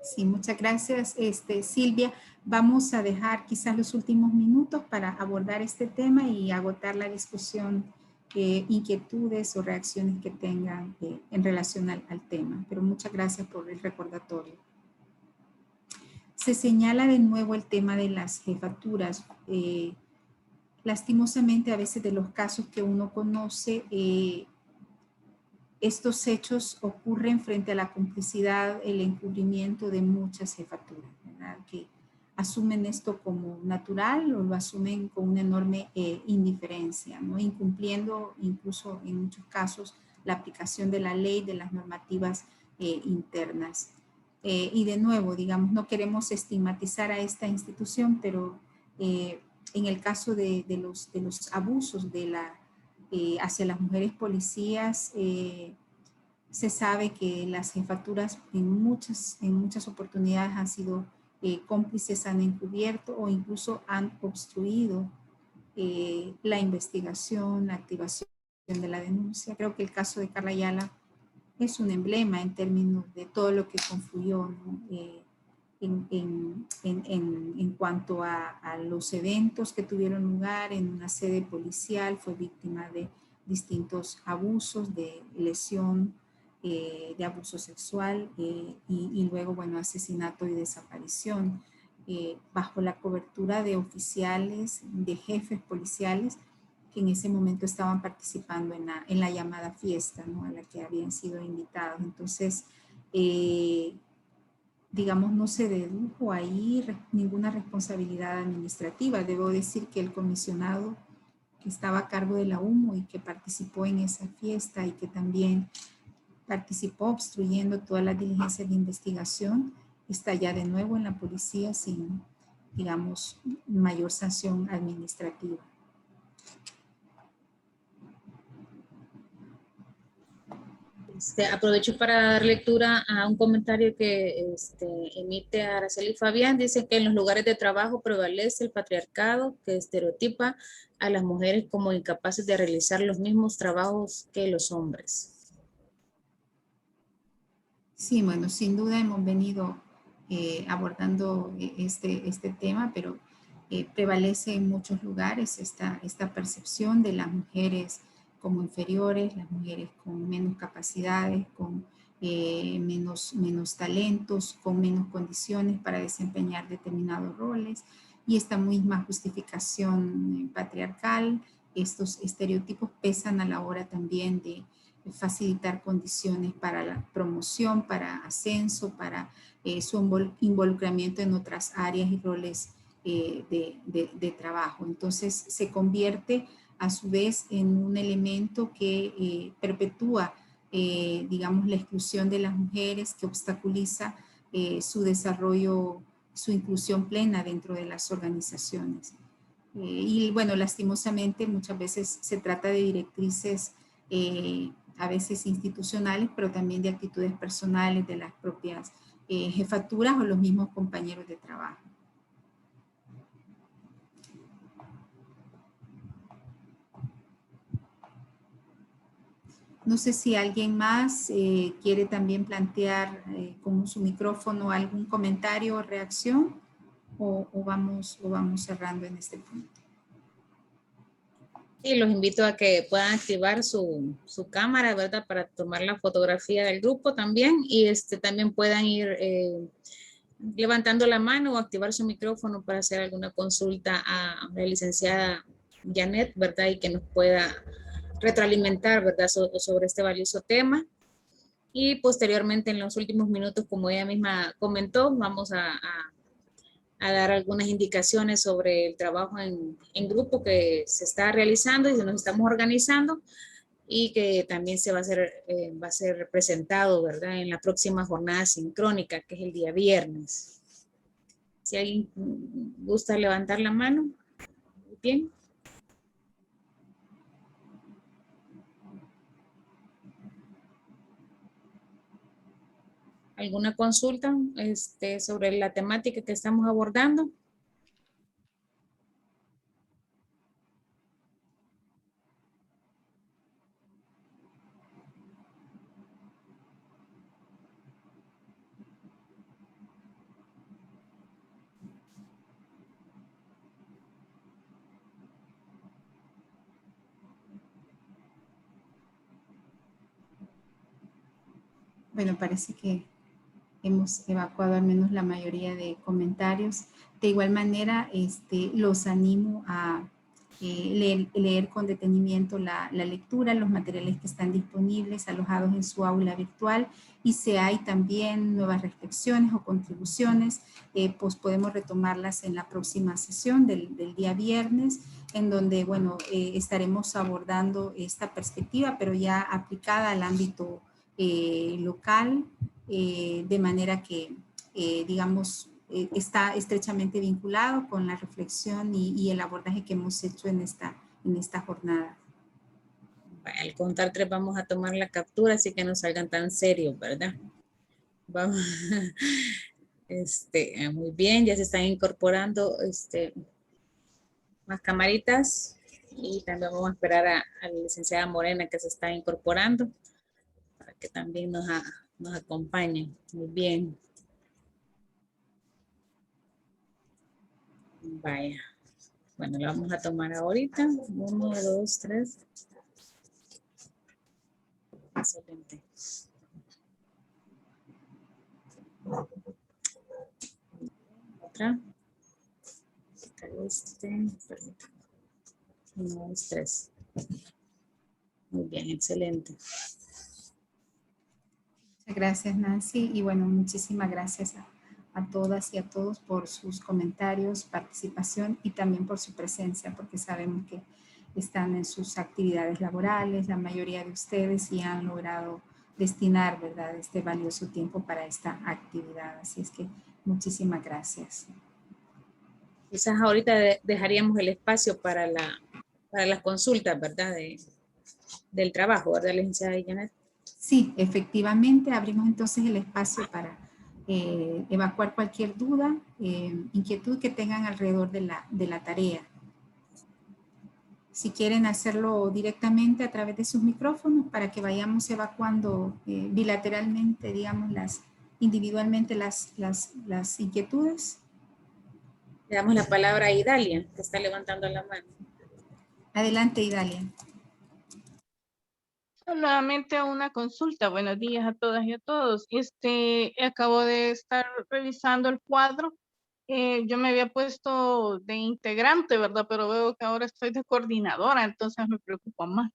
Sí, muchas gracias, Silvia. Vamos a dejar quizás los últimos minutos para abordar este tema y agotar la discusión, inquietudes o reacciones que tengan en relación al tema. Pero muchas gracias por el recordatorio. Se señala de nuevo el tema de las jefaturas. Lastimosamente, a veces de los casos que uno conoce, estos hechos ocurren frente a la complicidad, el encubrimiento de muchas jefaturas, ¿verdad? Que asumen esto como natural o lo asumen con una enorme indiferencia, ¿no? Incumpliendo incluso en muchos casos la aplicación de la ley, de las normativas internas. Y de nuevo, digamos, no queremos estigmatizar a esta institución, pero en el caso de los abusos hacia las mujeres policías, se sabe que las jefaturas en muchas oportunidades han sido cómplices, han encubierto o incluso han obstruido la investigación, la activación de la denuncia. Creo que el caso de Carla Ayala es un emblema en términos de todo lo que confluyó, ¿no? En cuanto a los eventos que tuvieron lugar en una sede policial, fue víctima de distintos abusos, de lesión, de abuso sexual y luego, bueno, asesinato y desaparición, bajo la cobertura de oficiales, de jefes policiales que en ese momento estaban participando en la llamada fiesta, ¿no? A la que habían sido invitados. Entonces, digamos, no se dedujo ahí ninguna responsabilidad administrativa. Debo decir que el comisionado que estaba a cargo de la UMO y que participó en esa fiesta y que también participó obstruyendo todas las diligencias de investigación, está ya de nuevo en la policía sin, digamos, mayor sanción administrativa. Aprovecho para dar lectura a un comentario que emite Araceli Fabián. Dice que en los lugares de trabajo prevalece el patriarcado que estereotipa a las mujeres como incapaces de realizar los mismos trabajos que los hombres. Sí, bueno, sin duda hemos venido abordando este tema, pero prevalece en muchos lugares esta percepción de las mujeres como inferiores, las mujeres con menos capacidades, con menos talentos, con menos condiciones para desempeñar determinados roles, y esta misma justificación patriarcal, estos estereotipos pesan a la hora también de facilitar condiciones para la promoción, para ascenso, para su involucramiento en otras áreas y roles de trabajo. Entonces se convierte a su vez en un elemento que perpetúa, digamos, la exclusión de las mujeres, que obstaculiza su desarrollo, su inclusión plena dentro de las organizaciones. Y bueno, lastimosamente muchas veces se trata de directrices a veces institucionales, pero también de actitudes personales de las propias jefaturas o los mismos compañeros de trabajo. No sé si alguien más quiere también plantear con su micrófono algún comentario o reacción, o vamos cerrando en este punto. Sí, los invito a que puedan activar su cámara, ¿verdad? Para tomar la fotografía del grupo también, y también puedan ir levantando la mano o activar su micrófono para hacer alguna consulta a la licenciada Janet, ¿verdad? Y que nos pueda retroalimentar, ¿verdad? Sobre este valioso tema. Y posteriormente, en los últimos minutos, como ella misma comentó, vamos a dar algunas indicaciones sobre el trabajo en grupo que se está realizando y que nos estamos organizando y que también va a ser presentado, ¿verdad? En la próxima jornada sincrónica, que es el día viernes. Si alguien gusta levantar la mano. Bien. ¿Alguna consulta sobre la temática que estamos abordando? Bueno, parece que hemos evacuado al menos la mayoría de comentarios. De igual manera, los animo a leer con detenimiento la lectura, los materiales que están disponibles, alojados en su aula virtual, y si hay también nuevas reflexiones o contribuciones, pues podemos retomarlas en la próxima sesión del día viernes, en donde, bueno, estaremos abordando esta perspectiva, pero ya aplicada al ámbito local, de manera que, digamos, está estrechamente vinculado con la reflexión y el abordaje que hemos hecho en esta jornada. Al contar 3 vamos a tomar la captura, así que no salgan tan serios, ¿verdad? Vamos. Muy bien, ya se están incorporando más camaritas y también vamos a esperar a la licenciada Morena, que se está incorporando, para que también nos acompañe. Muy bien. Vaya. Bueno, la vamos a tomar ahorita. 1, 2, 3. Excelente. Otra. 1, 2, 3. Muy bien, excelente. Muchas gracias, Nancy. Y bueno, muchísimas gracias a todas y a todos por sus comentarios, participación y también por su presencia, porque sabemos que están en sus actividades laborales, la mayoría de ustedes, y han logrado destinar, ¿verdad?, este valioso tiempo para esta actividad. Así es que muchísimas gracias. Quizás ahorita dejaríamos el espacio para las consultas, ¿verdad? Del trabajo, ¿verdad, licenciada Janet? Sí, efectivamente, abrimos entonces el espacio para evacuar cualquier duda, inquietud que tengan alrededor de la tarea. Si quieren hacerlo directamente a través de sus micrófonos para que vayamos evacuando bilateralmente, digamos, individualmente las inquietudes. Le damos la palabra a Idalia, que está levantando la mano. Adelante, Idalia. Solamente una consulta. Buenos días a todas y a todos. Acabo de estar revisando el cuadro. Yo me había puesto de integrante, ¿verdad? Pero veo que ahora estoy de coordinadora, entonces me preocupa más.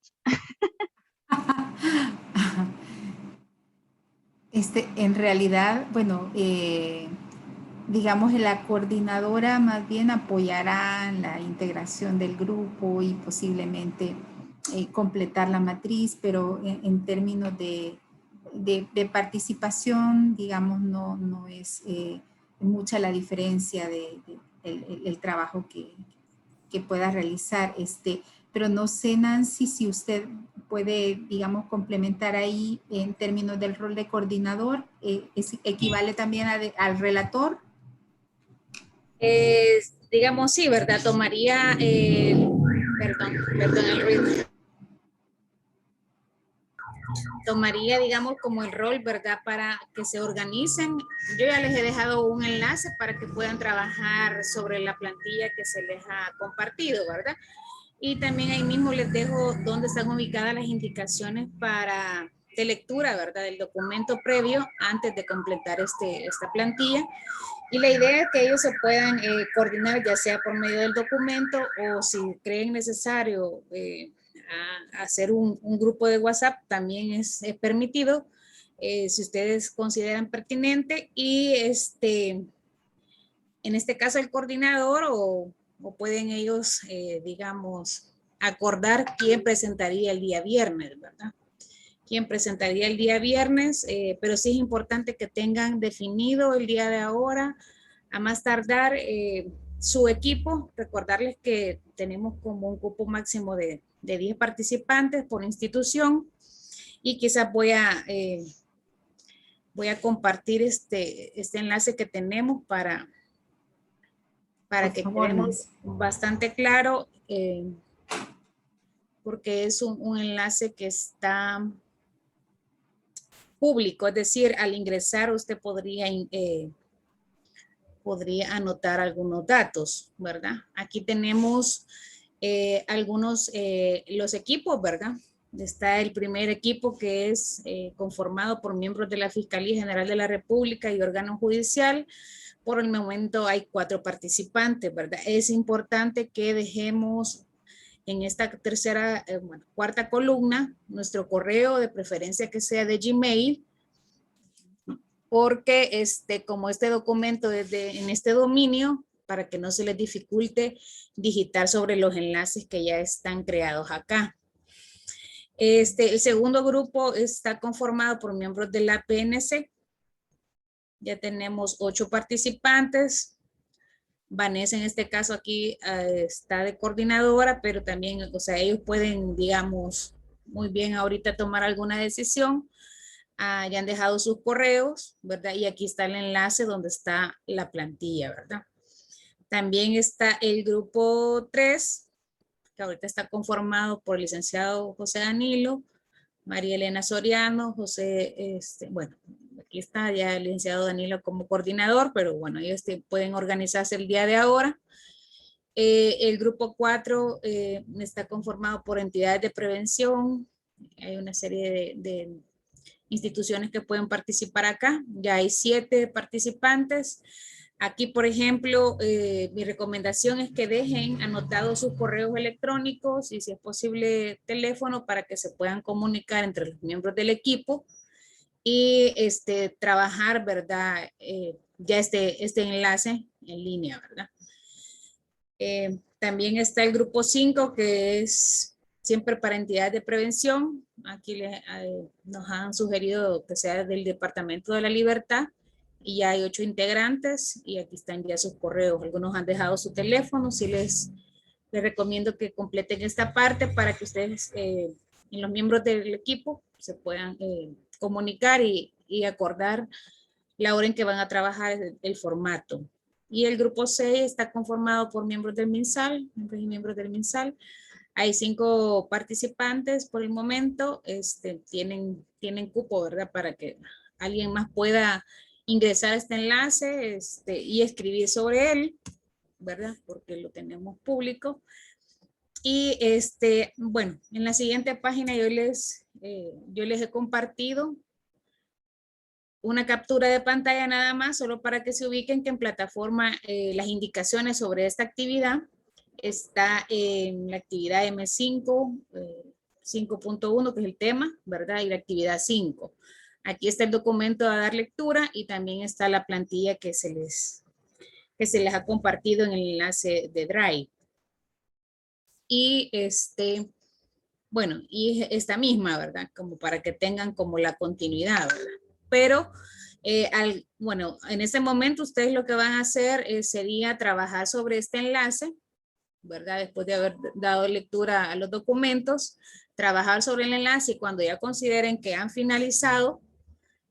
En realidad, bueno, digamos, la coordinadora más bien apoyará la integración del grupo y posiblemente completar la matriz, pero en términos de participación, digamos, no es mucha la diferencia el trabajo que pueda realizar. Pero no sé, Nancy, si usted puede, digamos, complementar ahí en términos del rol de coordinador, ¿equivale también al relator? Digamos, sí, ¿verdad? Tomaría, perdón el ruido. Tomaría, digamos, como el rol, ¿verdad? Para que se organicen. Yo ya les he dejado un enlace para que puedan trabajar sobre la plantilla que se les ha compartido, ¿verdad? Y también ahí mismo les dejo dónde están ubicadas las indicaciones de lectura, ¿verdad? Del documento previo antes de completar esta plantilla. Y la idea es que ellos se puedan coordinar, ya sea por medio del documento o si creen necesario a hacer un grupo de WhatsApp, también es permitido, si ustedes consideran pertinente, y en este caso el coordinador o pueden ellos, digamos, acordar quién presentaría el día viernes, ¿verdad? Quién presentaría el día viernes, pero sí es importante que tengan definido el día de ahora, a más tardar, su equipo. Recordarles que tenemos como un cupo máximo de 10 participantes por institución, y quizás voy a compartir este enlace que tenemos para que quedemos bastante claro, porque es un enlace que está público, es decir, al ingresar usted podría anotar algunos datos, ¿verdad? Aquí tenemos algunos, los equipos, ¿verdad? Está el primer equipo, que es conformado por miembros de la Fiscalía General de la República y órgano judicial. Por el momento hay 4 participantes, ¿verdad? Es importante que dejemos en esta cuarta columna nuestro correo, de preferencia que sea de Gmail, porque como este documento es en este dominio, para que no se les dificulte digitar sobre los enlaces que ya están creados acá. El segundo grupo está conformado por miembros de la PNC. Ya tenemos 8 participantes. Vanessa, en este caso aquí, está de coordinadora, pero también, o sea, ellos pueden, digamos, muy bien ahorita tomar alguna decisión. Ya han dejado sus correos, ¿verdad? Y aquí está el enlace donde está la plantilla, ¿verdad? También está el grupo 3, que ahorita está conformado por el licenciado José Danilo, María Elena Soriano, bueno, aquí está ya el licenciado Danilo como coordinador, pero bueno, ellos pueden organizarse el día de ahora. El grupo 4 está conformado por entidades de prevención. Hay una serie de instituciones que pueden participar acá. Ya hay 7 participantes. Aquí, por ejemplo, mi recomendación es que dejen anotados sus correos electrónicos y, si es posible, teléfono, para que se puedan comunicar entre los miembros del equipo y trabajar, ¿verdad? Ya este enlace en línea, ¿verdad? También está el grupo 5, que es siempre para entidades de prevención. Aquí nos han sugerido que sea del Departamento de la Libertad, y ya hay 8 integrantes, y aquí están ya sus correos. Algunos han dejado su teléfono. Sí les recomiendo que completen esta parte para que ustedes, los miembros del equipo, se puedan comunicar y acordar la hora en que van a trabajar, el formato. Y el grupo 6 está conformado por miembros del MinSal, miembros y miembros del MinSal. Hay 5 participantes por el momento. Tienen cupo, ¿verdad? Para que alguien más pueda ingresar a este enlace y escribir sobre él, ¿verdad? Porque lo tenemos público. Y bueno, en la siguiente página yo les he compartido una captura de pantalla nada más, solo para que se ubiquen que en plataforma las indicaciones sobre esta actividad está en la actividad M5, 5.1, que es el tema, ¿verdad? Y la actividad 5. Aquí está el documento a dar lectura, y también está la plantilla que se les ha compartido en el enlace de Drive. Y bueno, y esta misma, ¿verdad? Como para que tengan como la continuidad, ¿verdad? Pero, bueno, en este momento ustedes lo que van a hacer sería trabajar sobre este enlace, ¿verdad? Después de haber dado lectura a los documentos, trabajar sobre el enlace, y cuando ya consideren que han finalizado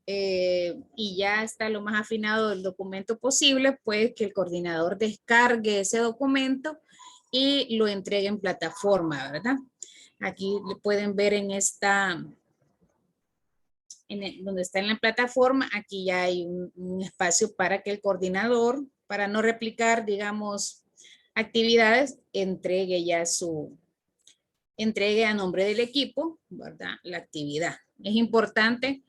y ya está lo más afinado el documento posible, pues que el coordinador descargue ese documento y lo entregue en plataforma, ¿verdad? Aquí le pueden ver en esta, donde está en la plataforma, aquí ya hay un espacio para que el coordinador, para no replicar, digamos, actividades, entregue a nombre del equipo, ¿verdad? La actividad. Es importante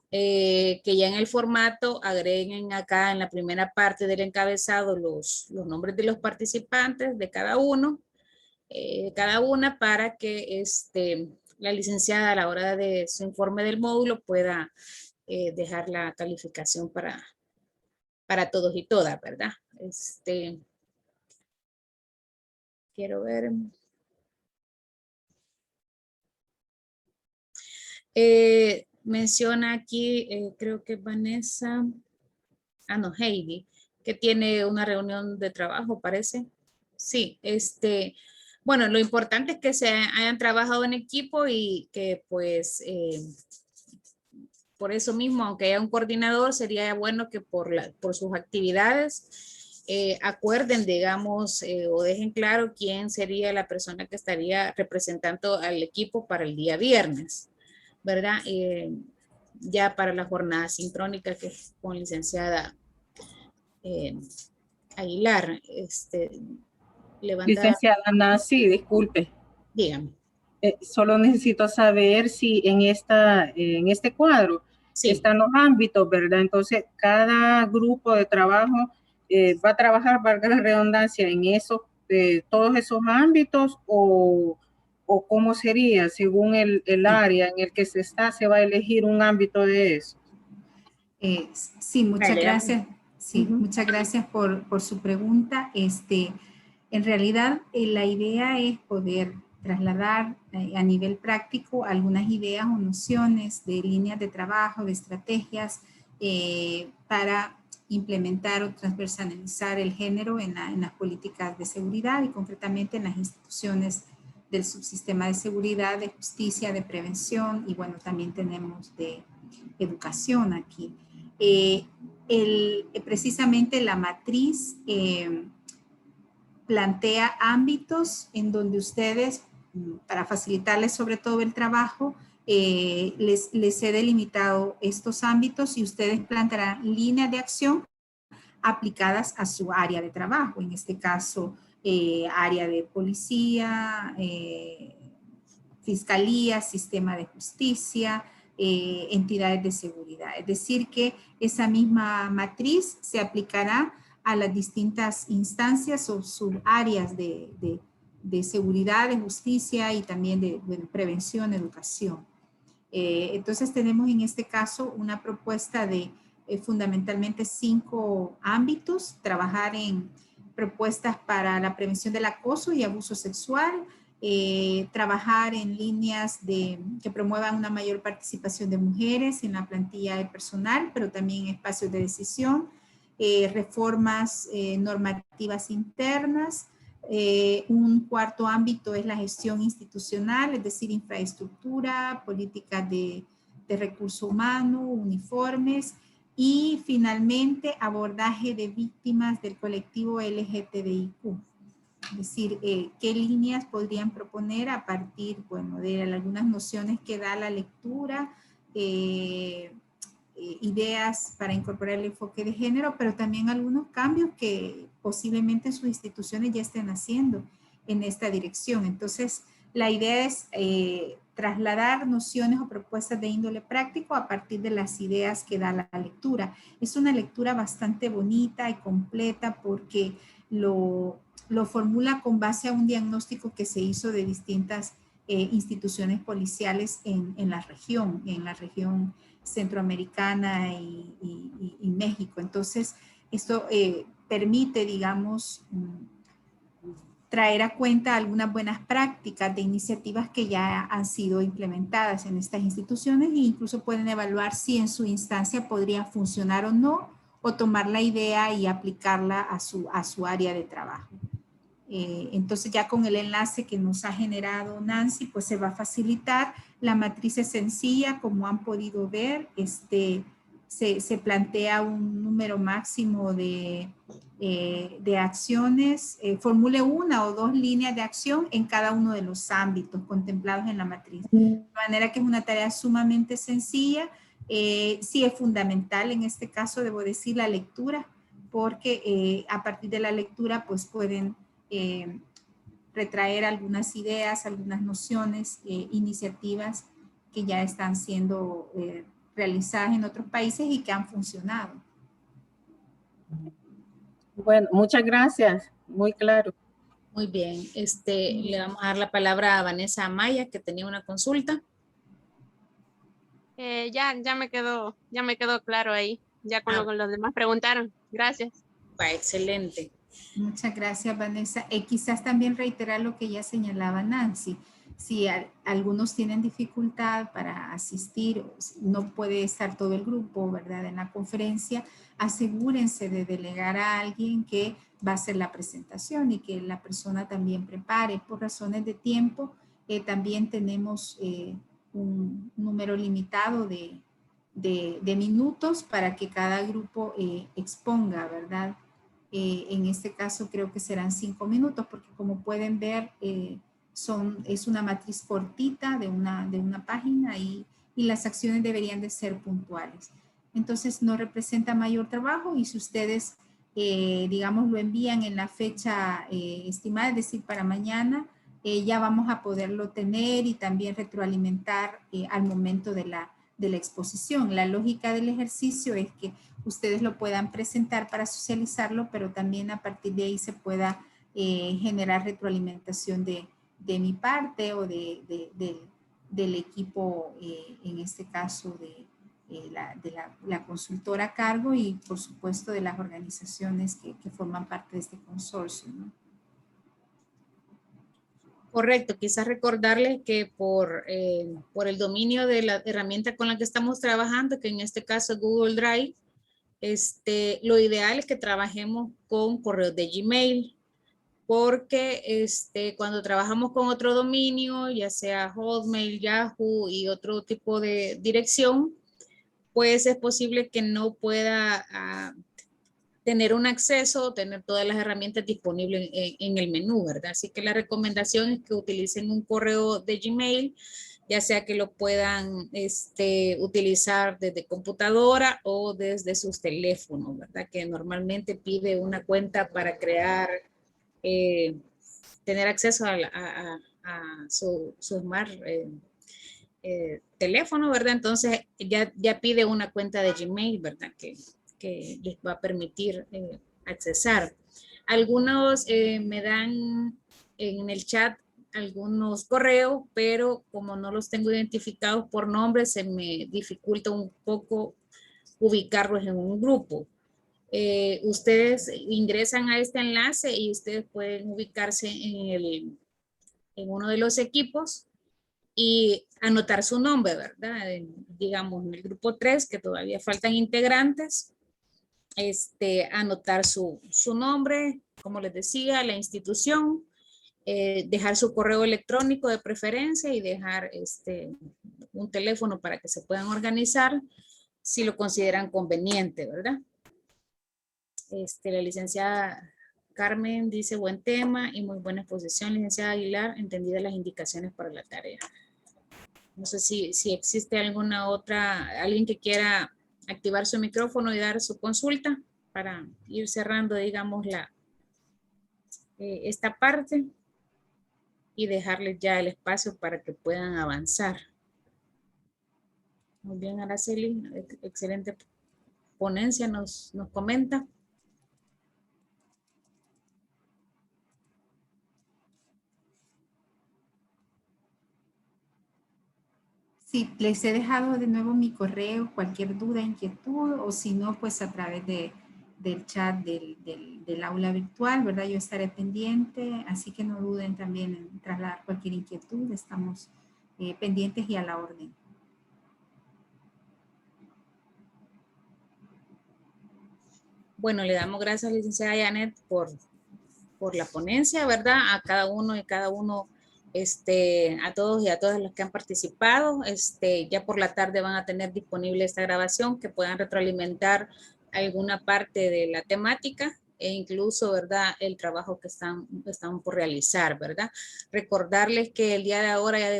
que ya en el formato agreguen acá en la primera parte del encabezado los nombres de los participantes de cada uno, cada una para que la licenciada a la hora de su informe del módulo pueda dejar la calificación para todos y todas, ¿verdad? Quiero ver. Menciona aquí, creo que Vanessa, no, Heidi, que tiene una reunión de trabajo, parece. Sí, bueno, lo importante es que se hayan trabajado en equipo y que pues por eso mismo, aunque haya un coordinador, sería bueno que por sus actividades acuerden, digamos, o dejen claro quién sería la persona que estaría representando al equipo para el día viernes, ¿verdad? Ya para la jornada sincrónica que es con licenciada Aguilar. Licenciada Nancy, disculpe. Dígame. Solo necesito saber si en este cuadro sí. Están los ámbitos, ¿verdad? Entonces, cada grupo de trabajo va a trabajar, valga la redundancia, en todos esos ámbitos o cómo sería, según el área en el que se va a elegir un ámbito de eso. Sí, muchas gracias. Sí, muchas gracias por su pregunta. En realidad, la idea es poder trasladar a nivel práctico algunas ideas o nociones de líneas de trabajo, de estrategias para implementar o transversalizar el género en las políticas de seguridad y concretamente en las instituciones del subsistema de seguridad, de justicia, de prevención y bueno, también tenemos de educación aquí. Precisamente la matriz plantea ámbitos en donde ustedes, para facilitarles sobre todo el trabajo, les he delimitado estos ámbitos y ustedes plantearán líneas de acción aplicadas a su área de trabajo, en este caso, área de policía, fiscalía, sistema de justicia, entidades de seguridad. Es decir, que esa misma matriz se aplicará a las distintas instancias o subáreas de seguridad, de justicia y también de prevención, educación. Entonces tenemos en este caso una propuesta de fundamentalmente 5 ámbitos, trabajar en propuestas para la prevención del acoso y abuso sexual, trabajar en líneas que promuevan una mayor participación de mujeres en la plantilla de personal, pero también en espacios de decisión, reformas normativas internas. Un cuarto ámbito es la gestión institucional, es decir, infraestructura, políticas de recurso humano, uniformes y finalmente abordaje de víctimas del colectivo LGTBIQ. Es decir, qué líneas podrían proponer a partir, bueno, de algunas nociones que da la lectura, ideas para incorporar el enfoque de género, pero también algunos cambios que posiblemente sus instituciones ya estén haciendo en esta dirección. Entonces, la idea es trasladar nociones o propuestas de índole práctico a partir de las ideas que da la lectura. Es una lectura bastante bonita y completa porque lo formula con base a un diagnóstico que se hizo de distintas instituciones policiales en la región centroamericana y México. Entonces, esto permite, digamos, traer a cuenta algunas buenas prácticas de iniciativas que ya han sido implementadas en estas instituciones e incluso pueden evaluar si en su instancia podría funcionar o no, o tomar la idea y aplicarla a su área de trabajo. Entonces ya con el enlace que nos ha generado Nancy, pues se va a facilitar. La matriz es sencilla, como han podido ver, se plantea un número máximo de acciones, formule 1 o 2 líneas de acción en cada uno de los ámbitos contemplados en la matriz. De manera que es una tarea sumamente sencilla. Sí es fundamental, en este caso debo decir la lectura, porque a partir de la lectura pues pueden retraer algunas ideas, algunas nociones, iniciativas que ya están siendo realizadas en otros países y que han funcionado. Bueno, muchas gracias, muy claro. Muy bien, le vamos a dar la palabra a Vanessa Amaya, que tenía una consulta. Ya me quedó claro ahí, ya con lo que los demás preguntaron. Gracias. Va, excelente. Muchas gracias, Vanessa. Quizás también reiterar lo que ya señalaba Nancy. Si algunos tienen dificultad para asistir, no puede estar todo el grupo, ¿verdad? En la conferencia, asegúrense de delegar a alguien que va a hacer la presentación y que la persona también prepare. Por razones de tiempo, también tenemos un número limitado de minutos para que cada grupo exponga, ¿verdad? En este caso creo que serán 5 minutos porque como pueden ver es una matriz cortita de una página y las acciones deberían de ser puntuales. Entonces no representa mayor trabajo y si ustedes digamos lo envían en la fecha estimada, es decir para mañana, ya vamos a poderlo tener y también retroalimentar al momento de la exposición. La lógica del ejercicio es que ustedes lo puedan presentar para socializarlo, pero también a partir de ahí se pueda generar retroalimentación de mi parte o del equipo, en este caso de la consultora a cargo y por supuesto de las organizaciones que forman parte de este consorcio, ¿no? Correcto, quizás recordarles que por el dominio de la herramienta con la que estamos trabajando, que en este caso es Google Drive, lo ideal es que trabajemos con correos de Gmail, porque cuando trabajamos con otro dominio, ya sea Hotmail, Yahoo y otro tipo de dirección, pues es posible que no pueda tener un acceso, tener todas las herramientas disponibles en el menú, ¿verdad? Así que la recomendación es que utilicen un correo de Gmail, ya sea que lo puedan utilizar desde computadora o desde sus teléfonos, ¿verdad? Que normalmente pide una cuenta para crear, tener acceso a su smart teléfono, ¿verdad? Entonces ya pide una cuenta de Gmail, ¿verdad? Que les va a permitir accesar. Algunos me dan en el chat algunos correos, pero como no los tengo identificados por nombre, se me dificulta un poco ubicarlos en un grupo. Ustedes ingresan a este enlace y ustedes pueden ubicarse en uno de los equipos y anotar su nombre, ¿verdad? Digamos, en el grupo 3, que todavía faltan integrantes, anotar su nombre, como les decía, la institución, dejar su correo electrónico de preferencia y dejar un teléfono para que se puedan organizar si lo consideran conveniente, ¿verdad? La licenciada Carmen dice buen tema y muy buena exposición, licenciada Aguilar, entendidas las indicaciones para la tarea. No sé si existe alguna otra, alguien que quiera activar su micrófono y dar su consulta para ir cerrando, digamos, esta parte y dejarles ya el espacio para que puedan avanzar. Muy bien, Araceli, excelente ponencia, nos comenta. Sí, les he dejado de nuevo mi correo, cualquier duda, inquietud, o si no, pues a través del chat del aula virtual, ¿verdad? Yo estaré pendiente, así que no duden también en trasladar cualquier inquietud, estamos pendientes y a la orden. Bueno, le damos gracias, licenciada Janet, por la ponencia, ¿verdad? A cada uno y cada uno, a todos y a todas los que han participado. Ya por la tarde van a tener disponible esta grabación que puedan retroalimentar alguna parte de la temática e incluso, ¿verdad? El trabajo que están por realizar, ¿verdad? Recordarles que el día de ahora ya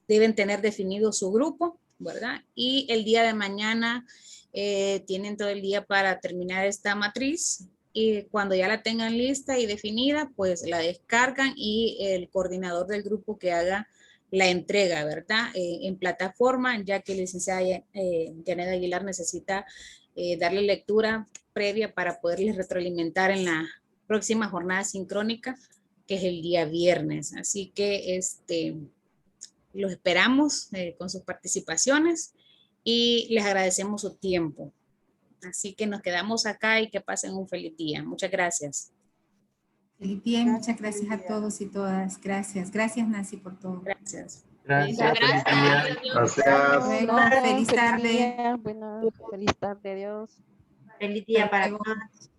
deben tener definido su grupo, ¿verdad? Y el día de mañana tienen todo el día para terminar esta matriz. Y cuando ya la tengan lista y definida, pues la descargan y el coordinador del grupo que haga la entrega, ¿verdad? En plataforma, ya que la licenciada Janet Aguilar necesita darle lectura previa para poderles retroalimentar en la próxima jornada sincrónica que es el día viernes. Así que los esperamos con sus participaciones y les agradecemos su tiempo. Así que nos quedamos acá y que pasen un feliz día. Muchas gracias. Feliz día y muchas gracias a todos y todas. Gracias. Gracias, Nancy, por todo. Gracias. Gracias, feliz día. Gracias. Luego, feliz tarde. Bueno, feliz tarde, adiós. Feliz día Hasta para luego. todos.